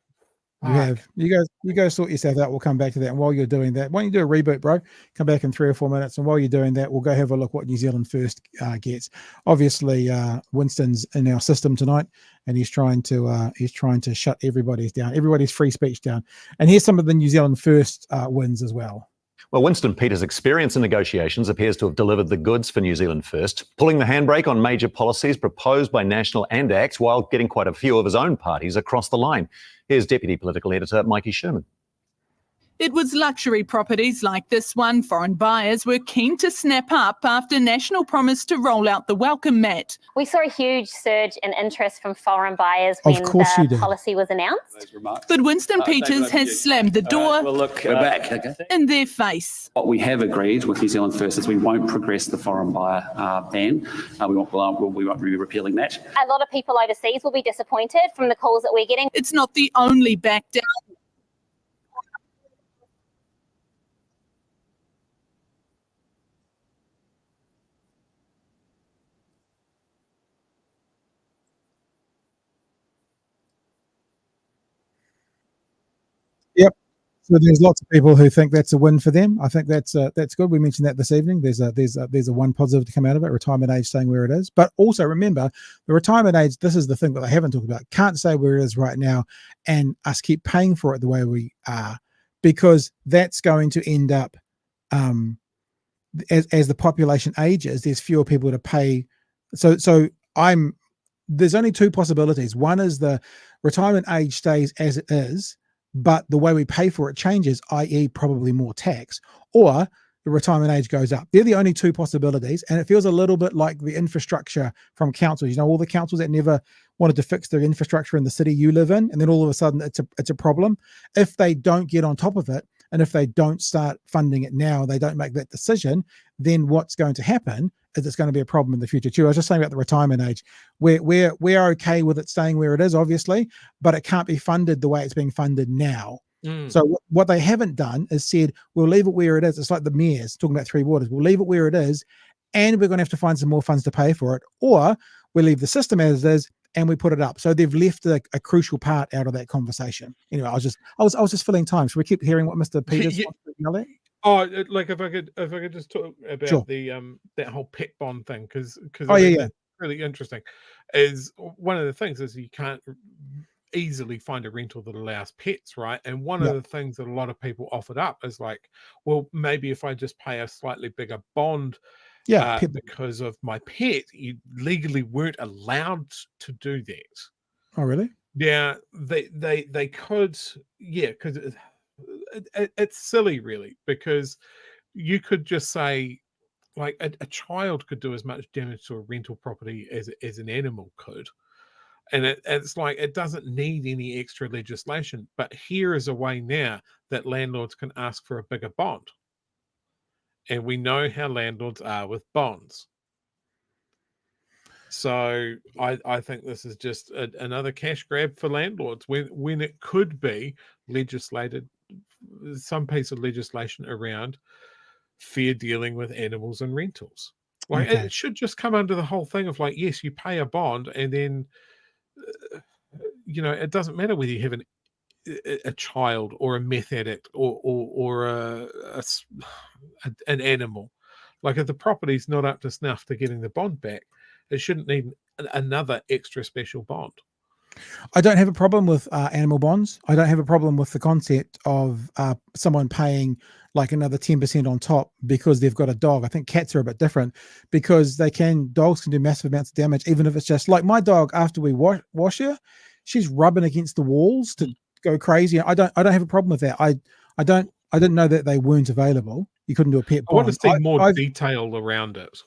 You have. You go sort yourself out. We'll come back to that. And while you're doing that, why don't you do a reboot, bro? Come back in 3 or 4 minutes. And while you're doing that, we'll go have a look what New Zealand First gets. Obviously, Winston's in our system tonight, and he's trying to shut everybody's free speech down. And here's some of the New Zealand First wins as well.
Well, Winston Peters' experience in negotiations appears to have delivered the goods for New Zealand First, pulling the handbrake on major policies proposed by National and ACT while getting quite a few of his own parties across the line. Here's Deputy Political Editor Mikey Sherman.
It was luxury properties like this one foreign buyers were keen to snap up after National promised to roll out the welcome mat.
We saw a huge surge in interest from foreign buyers when the policy was announced.
But Winston Peters has slammed the door
We're back.
in their face.
What we have agreed with New Zealand First is we won't progress the foreign buyer ban. We won't be repealing that.
A lot of people overseas will be disappointed from the calls that we're getting.
It's not the only back down.
So there's lots of people who think that's a win for them. I think that's good. We mentioned that this evening. There's a one positive to come out of it: retirement age staying where it is. But also remember, the retirement age. This is the thing that they haven't talked about. Can't stay where it is right now, and us keep paying for it the way we are, because that's going to end up as the population ages. There's fewer people to pay. So there's only two possibilities. One is the retirement age stays as it is, but the way we pay for it changes, i.e. probably more tax, or the retirement age goes up. They're the only two possibilities. And it feels a little bit like the infrastructure from councils. You know, all the councils that never wanted to fix their infrastructure in the city you live in, and then all of a sudden it's a problem. If they don't get on top of it, and if they don't start funding it now, they don't make that decision, then what's going to happen is it's going to be a problem in the future too. I was just saying about the retirement age. We're okay with it staying where it is, obviously, but it can't be funded the way it's being funded now. So what they haven't done is said, we'll leave it where it is. It's like the mayors talking about Three Waters. We'll leave it where it is, and we're going to have to find some more funds to pay for it, or we leave the system as it is and we put it up. So they've left a crucial part out of that conversation. Anyway, I was just filling time. So we keep hearing what Mr. Peters wants to yell at.
Oh, like if I could just talk about
Sure.
that whole pet bond thing, because
yeah.
really interesting. Is one of the things is you can't easily find a rental that allows pets, right? And one of the things that a lot of people offered up is like, well, maybe if I just pay a slightly bigger bond, because of my pet, you legally weren't allowed to do that.
Oh, really?
Yeah, they could, because it's silly, really, because you could just say, like, a child could do as much damage to a rental property as an animal could. And it's like, it doesn't need any extra legislation. But here is a way now that landlords can ask for a bigger bond. And we know how landlords are with bonds. So I think this is just another cash grab for landlords when it could be legislated, some piece of legislation around fair dealing with animals and rentals. Like, it should just come under the whole thing of like, yes, you pay a bond, and then it doesn't matter whether you have a child or a meth addict or an animal. Like, if the property's not up to snuff to getting the bond back, it shouldn't need another extra special bond.
I don't have a problem with animal bonds. I don't have a problem with the concept of someone paying like another 10% on top because they've got a dog. I think cats are a bit different because dogs can do massive amounts of damage, even if it's just like my dog. After we wash her, she's rubbing against the walls to go crazy. I don't have a problem with that. I didn't know that they weren't available. You couldn't do a pet bond.
I want to see more detail around it.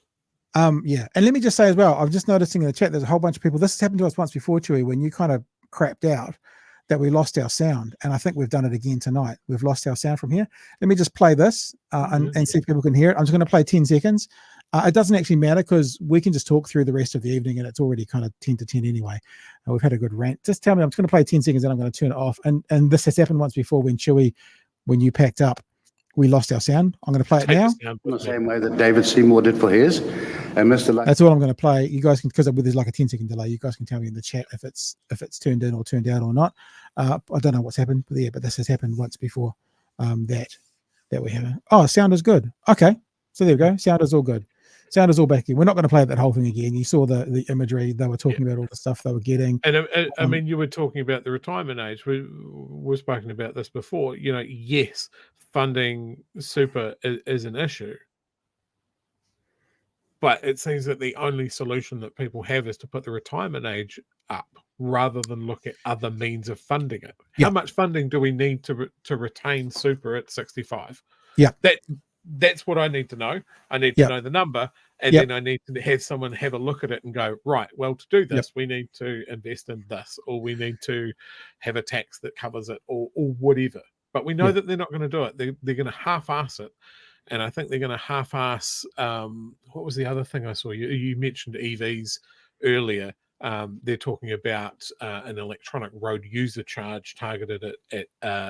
Yeah. And let me just say as well, I'm just noticing in the chat, there's a whole bunch of people. This has happened to us once before, Chewy, when you kind of crapped out that we lost our sound. And I think we've done it again tonight. We've lost our sound from here. Let me just play this and see if people can hear it. I'm just going to play 10 seconds. It doesn't actually matter because we can just talk through the rest of the evening and it's already kind of 10 to 10 anyway. We've had a good rant. Just tell me, I'm just going to play 10 seconds and I'm going to turn it off. And this has happened once before when Chewy, when you packed up, we lost our sound. I'm going to play it now.
In the same way that David Seymour did for his. And Mr.
That's all I'm going to play. You guys can, because there's like a 10-second delay, you guys can tell me in the chat if it's turned in or turned out or not. I don't know what's happened, but this has happened once before. That we have. Oh, sound is good. Okay, so there we go. Sound is all good. Sound is all back in. We're not going to play that whole thing again. You saw the imagery. They were talking about all the stuff they were getting.
And I mean, you were talking about the retirement age. We've spoken about this before. Yes, funding super is an issue. But it seems that the only solution that people have is to put the retirement age up rather than look at other means of funding it. How much funding do we need to retain super at 65?
Yeah.
That's what I need to know. I need to know the number, and then I need to have someone have a look at it and go, right, well, to do this, we need to invest in this, or we need to have a tax that covers it, or whatever. But we know that they're not going to do it. They're going to half-ass it. And I think they're going to half-ass, what was the other thing I saw? You mentioned EVs earlier. They're talking about an electronic road user charge targeted at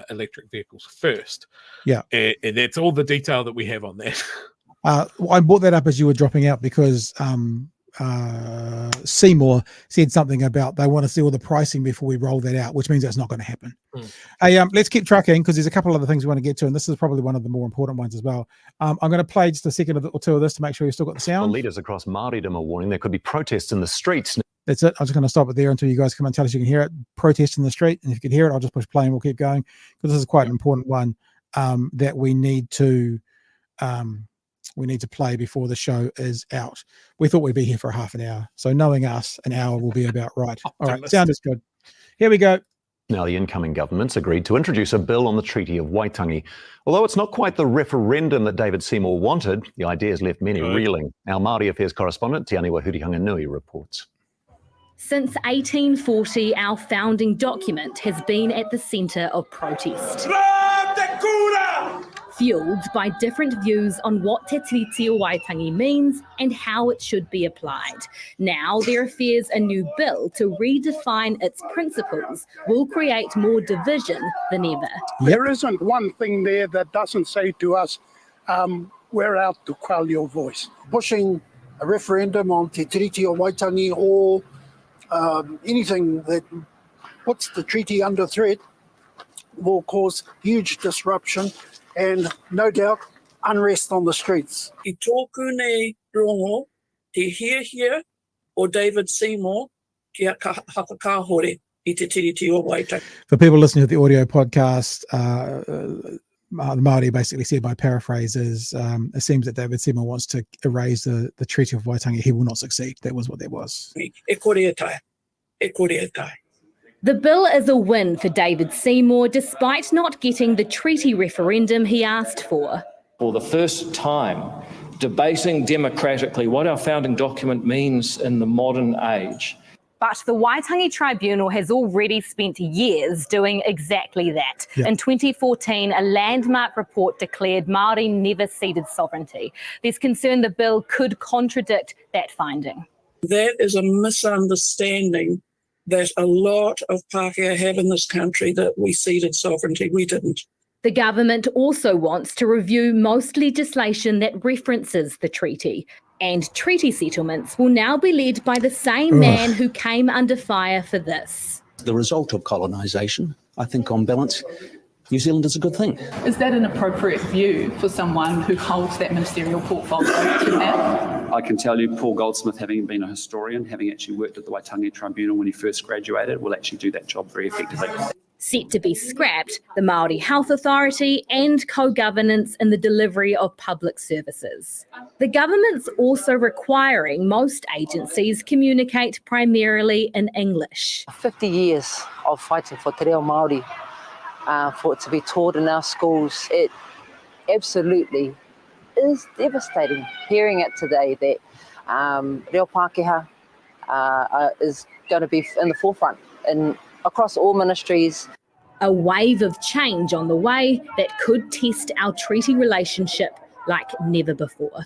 electric vehicles first.
Yeah.
And that's all the detail that we have on that.
I brought that up as you were dropping out because Seymour said something about they want to see all the pricing before we roll that out, which means that's not going to happen. Hey, let's keep trucking because there's a couple other things we want to get to, and this is probably one of the more important ones as well. I'm going to play just a second or two of this to make sure you've still got the sound.
Well, leaders across Māoridom are warning there could be protests in the streets.
That's it. I'm just going to stop it there until you guys come and tell us you can hear it. Protest in the street, and if you can hear it, I'll just push play and we'll keep going because this is quite an important one that we need to play before the show is out. We thought we'd be here for half an hour, so knowing us, an hour will be about right. All right, sound is good. Here we go.
Now, the incoming government's agreed to introduce a bill on the Treaty of Waitangi. Although it's not quite the referendum that David Seymour wanted, the idea has left many reeling. Our Māori Affairs correspondent, Te Aniwa Hurihanganui, reports.
Since 1840, our founding document has been at the centre of protest. Fuelled by different views on what Te Tiriti o Waitangi means and how it should be applied. Now there fears a new bill to redefine its principles will create more division than ever.
There isn't one thing there that doesn't say to us, we're out to quell your voice. Pushing a referendum on Te Tiriti o Waitangi or anything that puts the treaty under threat will cause huge disruption and no doubt unrest on the streets.
I tōku nei rongo, te hia o David Seymour, kia hakakahore I te tiriti o Waitangi.
For people listening to the audio podcast, the Māori basically said, my paraphrase is, it seems that David Seymour wants to erase the Treaty of Waitangi. He will not succeed. That was what that was.
E kore e tai. E kore e tai.
The bill is a win for David Seymour, despite not getting the treaty referendum he asked for.
For the first time, debating democratically what our founding document means in the modern age.
But the Waitangi Tribunal has already spent years doing exactly that.
Yeah.
In 2014, a landmark report declared Māori never ceded sovereignty. There's concern the bill could contradict that finding.
That is a misunderstanding that a lot of Pākehā have in this country, that we ceded sovereignty. We didn't.
The government also wants to review most legislation that references the treaty. And treaty settlements will now be led by the same man who came under fire for this.
The result of colonisation, I think on balance, New Zealand is a good thing.
Is that an appropriate view for someone who holds that ministerial portfolio to have?
I can tell you, Paul Goldsmith, having been a historian, having actually worked at the Waitangi Tribunal when he first graduated, will actually do that job very effectively.
Set to be scrapped, the Māori Health Authority and co-governance in the delivery of public services. The government's also requiring most agencies communicate primarily in English.
50 years of fighting for te reo Māori, for it to be taught in our schools, it absolutely is devastating. Hearing it today that reo Pākehā is going to be in the forefront and across all ministries.
A wave of change on the way that could test our treaty relationship like never before.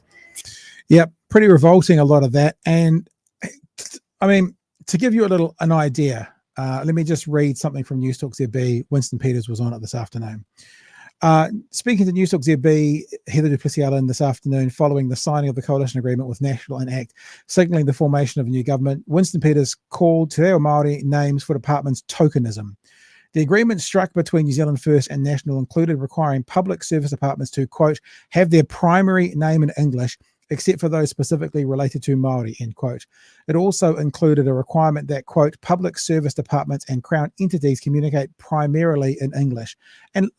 Yeah, pretty revolting, a lot of that. And I mean, to give you an idea, let me just read something from News Talk ZB. Winston Peters was on it this afternoon. Speaking to News Talk ZB, Heather Duplessis-Allen this afternoon, following the signing of the coalition agreement with National and ACT, signalling the formation of a new government, Winston Peters called Te Reo Māori names for departments tokenism. The agreement struck between New Zealand First and National included requiring public service departments to, quote, have their primary name in English, except for those specifically related to Māori, end quote. It also included a requirement that, quote, public service departments and Crown entities communicate primarily in English. And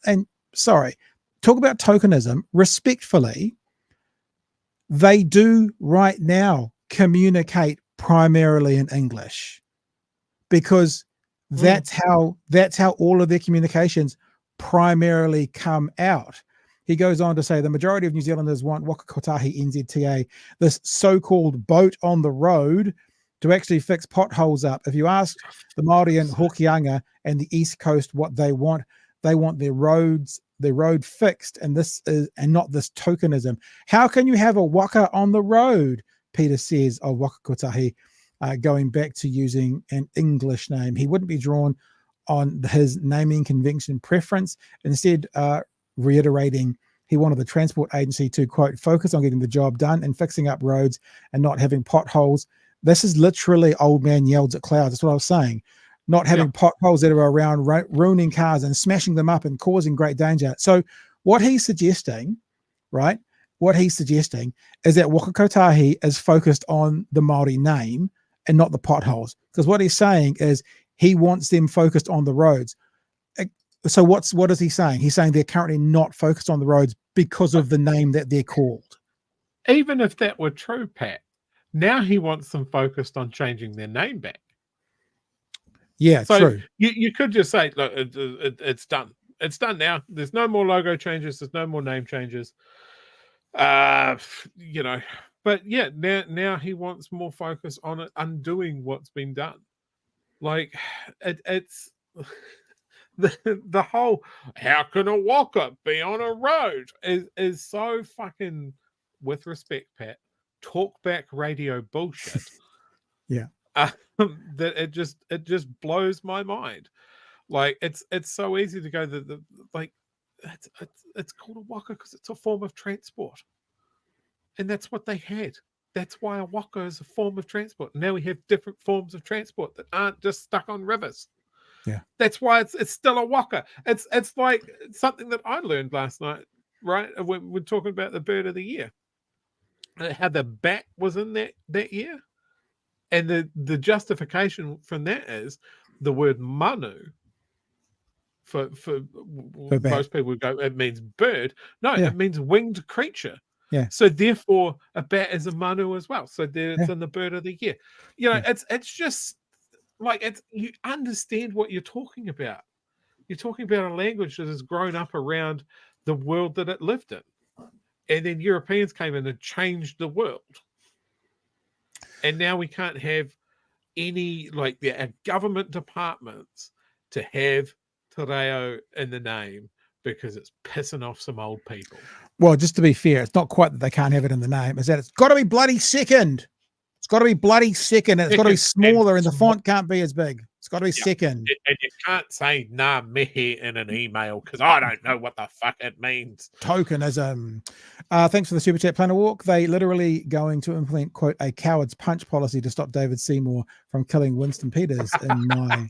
sorry, talk about tokenism. Respectfully, they do right now communicate primarily in English, because that's how all of their communications primarily come out. He goes on to say the majority of New Zealanders want Waka Kotahi NZTA, this so-called boat on the road, to actually fix potholes up. If you ask the Māori in Hokianga and the East Coast what they want their road fixed, and not this tokenism. How can you have a waka on the road? Peter says of Waka Kotahi, going back to using an English name. He wouldn't be drawn on his naming convention preference, instead reiterating he wanted the transport agency to, quote, focus on getting the job done and fixing up roads and not having potholes. This is literally old man yells at clouds. That's what I was saying. Not having potholes that are around, ruining cars and smashing them up and causing great danger. So what he's suggesting, right? What he's suggesting is that Waka Kotahi is focused on the Māori name and not the potholes. Because what he's saying is he wants them focused on the roads. So what is he saying? He's saying they're currently not focused on the roads because of the name that they're called.
Even if that were true, Pat, now he wants them focused on changing their name back.
Yeah,
so
true.
You could just say, look, it's done. It's done now. There's no more logo changes. There's no more name changes. You know, but yeah, now he wants more focus on it, undoing what's been done. Like it's the whole how can a walker be on a road is so fucking, with respect, Pat, talk back radio bullshit.
Yeah.
That it just blows my mind. Like it's so easy to go the like it's called a waka because it's a form of transport, and that's what they had. That's why a waka is a form of transport. Now we have different forms of transport that aren't just stuck on rivers.
Yeah,
that's why it's still a waka. It's like something that I learned last night. Right, we're talking about the bird of the year, how the bat was in that year, and the justification from that is the word manu. For most people would go, it means bird. No, it means winged creature.
Yeah.
So therefore, a bat is a manu as well. So there it's in the bird of the year. You know, it's just like you understand what you're talking about. You're talking about a language that has grown up around the world that it lived in, and then Europeans came in and changed the world. And now we can't have any government departments to have Te Reo in the name because it's pissing off some old people.
Well, just to be fair, it's not quite that they can't have it in the name. It's that it's got to be bloody second. It's got to be bloody second. And it's got to be smaller, and the font can't be as big. It's got to be second.
And you can't say "nah mihi" in an email because I don't know what the fuck it means.
Tokenism. Thanks for the super chat, Planet Walk. They literally going to implement, quote, a coward's punch policy to stop David Seymour from killing Winston Peters. In my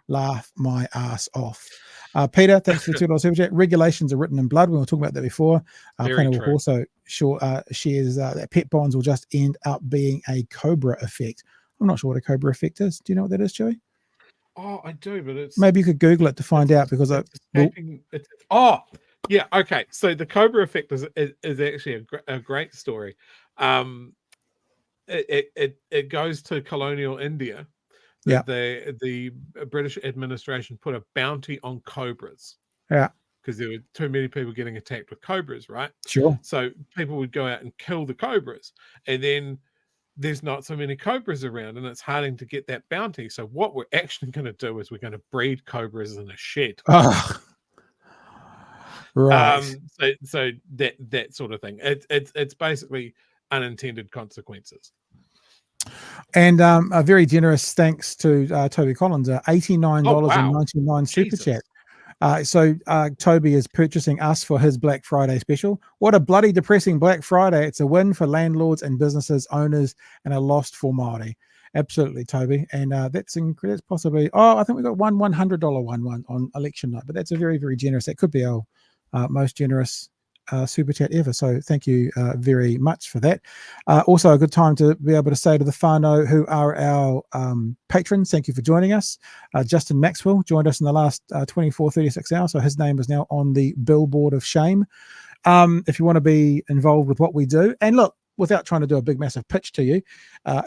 laugh my ass off. Peter, thanks for the $2 super chat. Regulations are written in blood. We were talking about that before. Planet Walk also shares that pet bonds will just end up being a Cobra effect. I'm not sure what a Cobra effect is. Do you know what that is, Joey?
Oh, I do, but it's
maybe you could Google it to find out because
yeah, okay. So the Cobra effect is actually a great story. It goes to colonial India.
Yeah,
the British administration put a bounty on cobras.
Yeah,
because there were too many people getting attacked with cobras, right?
Sure.
So people would go out and kill the cobras, and then there's not so many cobras around, and it's hard to get that bounty. So what we're actually going to do is we're going to breed cobras in a shed.
Oh. Right.
So that sort of thing. It's basically unintended consequences.
And a very generous thanks to Toby Collins, $89.99 super chat. So Toby is purchasing us for his Black Friday special. What a bloody depressing Black Friday. It's a win for landlords and businesses owners and a loss for Māori. Absolutely, Toby. And that's possibly, I think we got one $100 one on election night, but that's a very, very generous. That could be our most generous super chat ever. So thank you very much for that. Also a good time to be able to say to the whānau who are our patrons, thank you for joining us. Justin Maxwell joined us in the last 36 hours. So his name is now on the billboard of shame. If you want to be involved with what we do, and look, without trying to do a big massive pitch to you,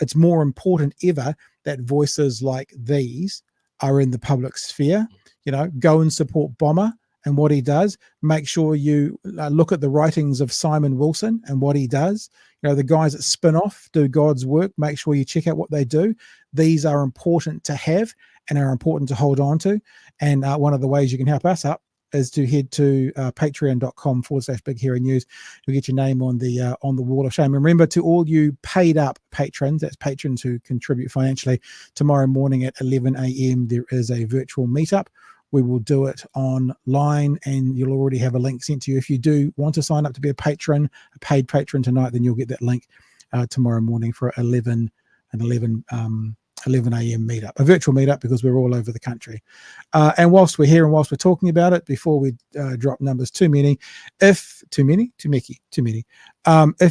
it's more important ever that voices like these are in the public sphere. You know, go and support Bomber and what he does. Make sure you look at the writings of Simon Wilson and what he does. You know, the guys at Spinoff do God's work. Make sure you check out what they do. These are important to have and are important to hold on to. And one of the ways you can help us up is to head to patreon.com/Big Hero News. You'll get your name on the wall of shame. And remember, to all you paid up patrons, that's patrons who contribute financially, tomorrow morning at 11 a.m. there is a virtual meetup. We will do it online, and you'll already have a link sent to you. If you do want to sign up to be a paid patron tonight, then you'll get that link tomorrow morning for 11 an 11 a.m. meetup, a virtual meetup, because we're all over the country. And whilst we're here and whilst we're talking about it, before we drop numbers too many, if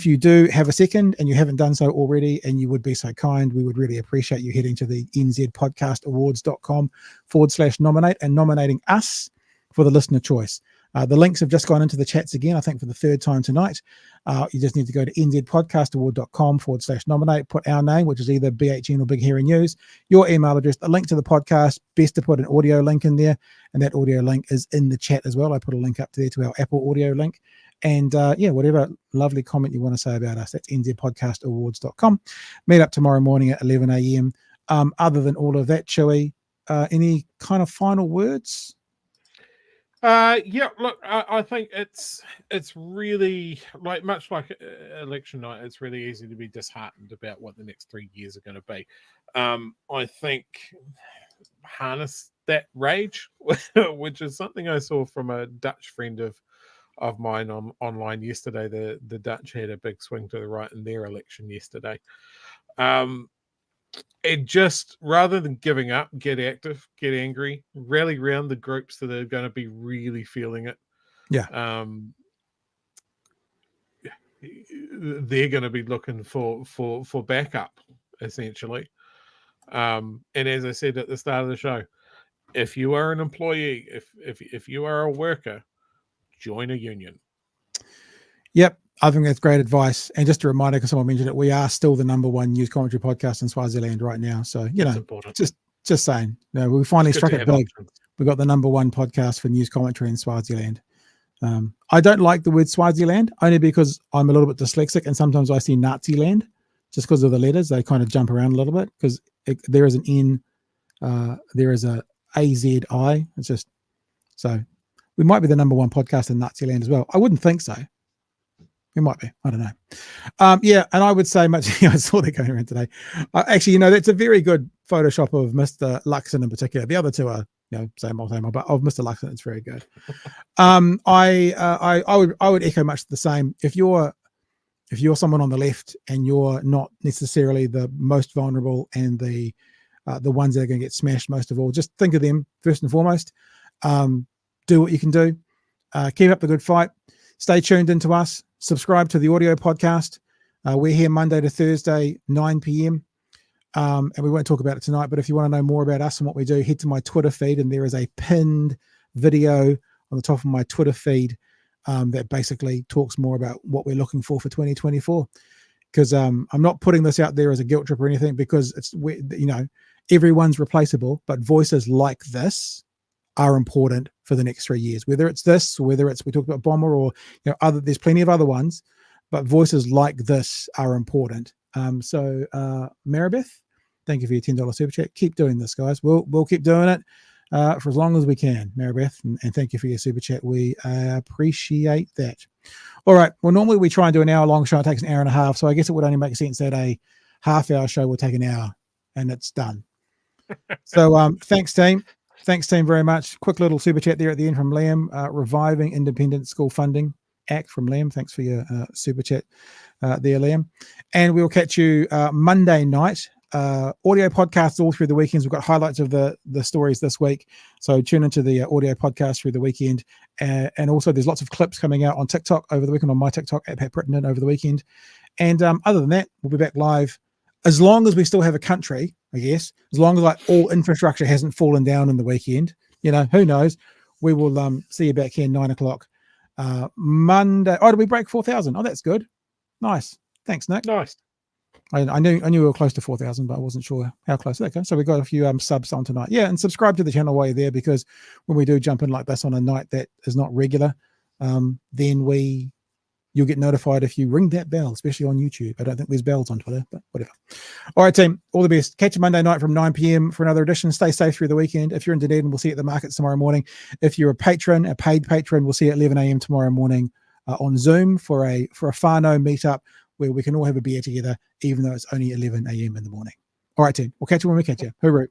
you do have a second and you haven't done so already and you would be so kind, we would really appreciate you heading to the nzpodcastawards.com/nominate and nominating us for the listener choice. The links have just gone into the chats again, I think for the third time tonight. You just need to go to nzpodcastaward.com/nominate, put our name, which is either BHN or Big Hairy News, your email address, a link to the podcast, best to put an audio link in there, and that audio link is in the chat as well. I put a link up there to our Apple audio link. And whatever lovely comment you want to say about us, that's nzpodcastawards.com. Meet up tomorrow morning at 11 a.m. Other than all of that, Chewy, any kind of final words?
Look, I think it's really much like election night. It's really easy to be disheartened about what the next 3 years are going to be. I think harness that rage, which is something I saw from a Dutch friend of mine online yesterday. The Dutch had a big swing to the right in their election yesterday. It just, rather than giving up, get active, get angry, rally around the groups that are going to be really feeling it.
Yeah.
They're going to be looking for backup, essentially. And as I said at the start of the show, if you are an employee, if you are a worker, join a union.
Yep. I think that's great advice. And just a reminder, because someone mentioned it, we are still the #1 news commentary podcast in Swaziland right now. So, just saying, we finally struck it big. We got the #1 podcast for news commentary in Swaziland. I don't like the word Swaziland only because I'm a little bit dyslexic and sometimes I see Nazi land just because of the letters. They kind of jump around a little bit because there is an N, there is a AZI. It's just, so we might be the #1 podcast in Nazi land as well. I wouldn't think so. It might be. I don't know. And I would say much. I saw that going around today. Actually, that's a very good Photoshop of Mr. Luxon in particular. The other two are, same old, but of Mr. Luxon, it's very good. I would echo much the same. If you're someone on the left and you're not necessarily the most vulnerable and the ones that are going to get smashed most of all, just think of them first and foremost. Do what you can do. Keep up the good fight. Stay tuned into us. Subscribe to the audio podcast. We're here Monday to Thursday, 9 p.m. And we won't talk about it tonight, but if you want to know more about us and what we do, head to my Twitter feed, and there is a pinned video on the top of my Twitter feed that basically talks more about what we're looking for 2024. Because I'm not putting this out there as a guilt trip or anything, because everyone's replaceable, but voices like this are important for the next 3 years, whether it's this, or whether it's, we talked about Bomber, or there's plenty of other ones, but voices like this are important. So Maribeth, thank you for your $10 super chat. Keep doing this, guys. We'll keep doing it for as long as we can, Maribeth, and thank you for your super chat. We appreciate that. All right. Well, normally we try and do an hour long show. It takes an hour and a half. So I guess it would only make sense that a half-hour show will take an hour, and it's done. So thanks, team. Thanks, team, very much. Quick little super chat there at the end from Liam. Reviving Independent School Funding Act from Liam. Thanks for your super chat there, Liam. And we'll catch you Monday night. Audio podcasts all through the weekends. We've got highlights of the stories this week. So tune into the audio podcast through the weekend. And also there's lots of clips coming out on TikTok over the weekend, on my TikTok at Pat Britton over the weekend. And other than that, we'll be back live as long as we still have a country, I guess, as long as all infrastructure hasn't fallen down in the weekend, who knows? We will see you back here 9 o'clock Monday. Oh, did we break 4,000? Oh, that's good. Nice. Thanks, Nick.
Nice.
I knew we were close to 4,000, but I wasn't sure how close. Okay, so we got a few subs on tonight. Yeah, and subscribe to the channel while you're there, because when we do jump in like this on a night that is not regular, then you'll get notified if you ring that bell, especially on YouTube. I don't think there's bells on Twitter, but whatever. All right, team, all the best. Catch you Monday night from 9 p.m. for another edition. Stay safe through the weekend. If you're in Dunedin, we'll see you at the markets tomorrow morning. If you're a patron, a paid patron, we'll see you at 11 a.m. tomorrow morning on Zoom for a whānau meetup where we can all have a beer together, even though it's only 11 a.m. in the morning. All right, team, we'll catch you when we catch you. Hooroo.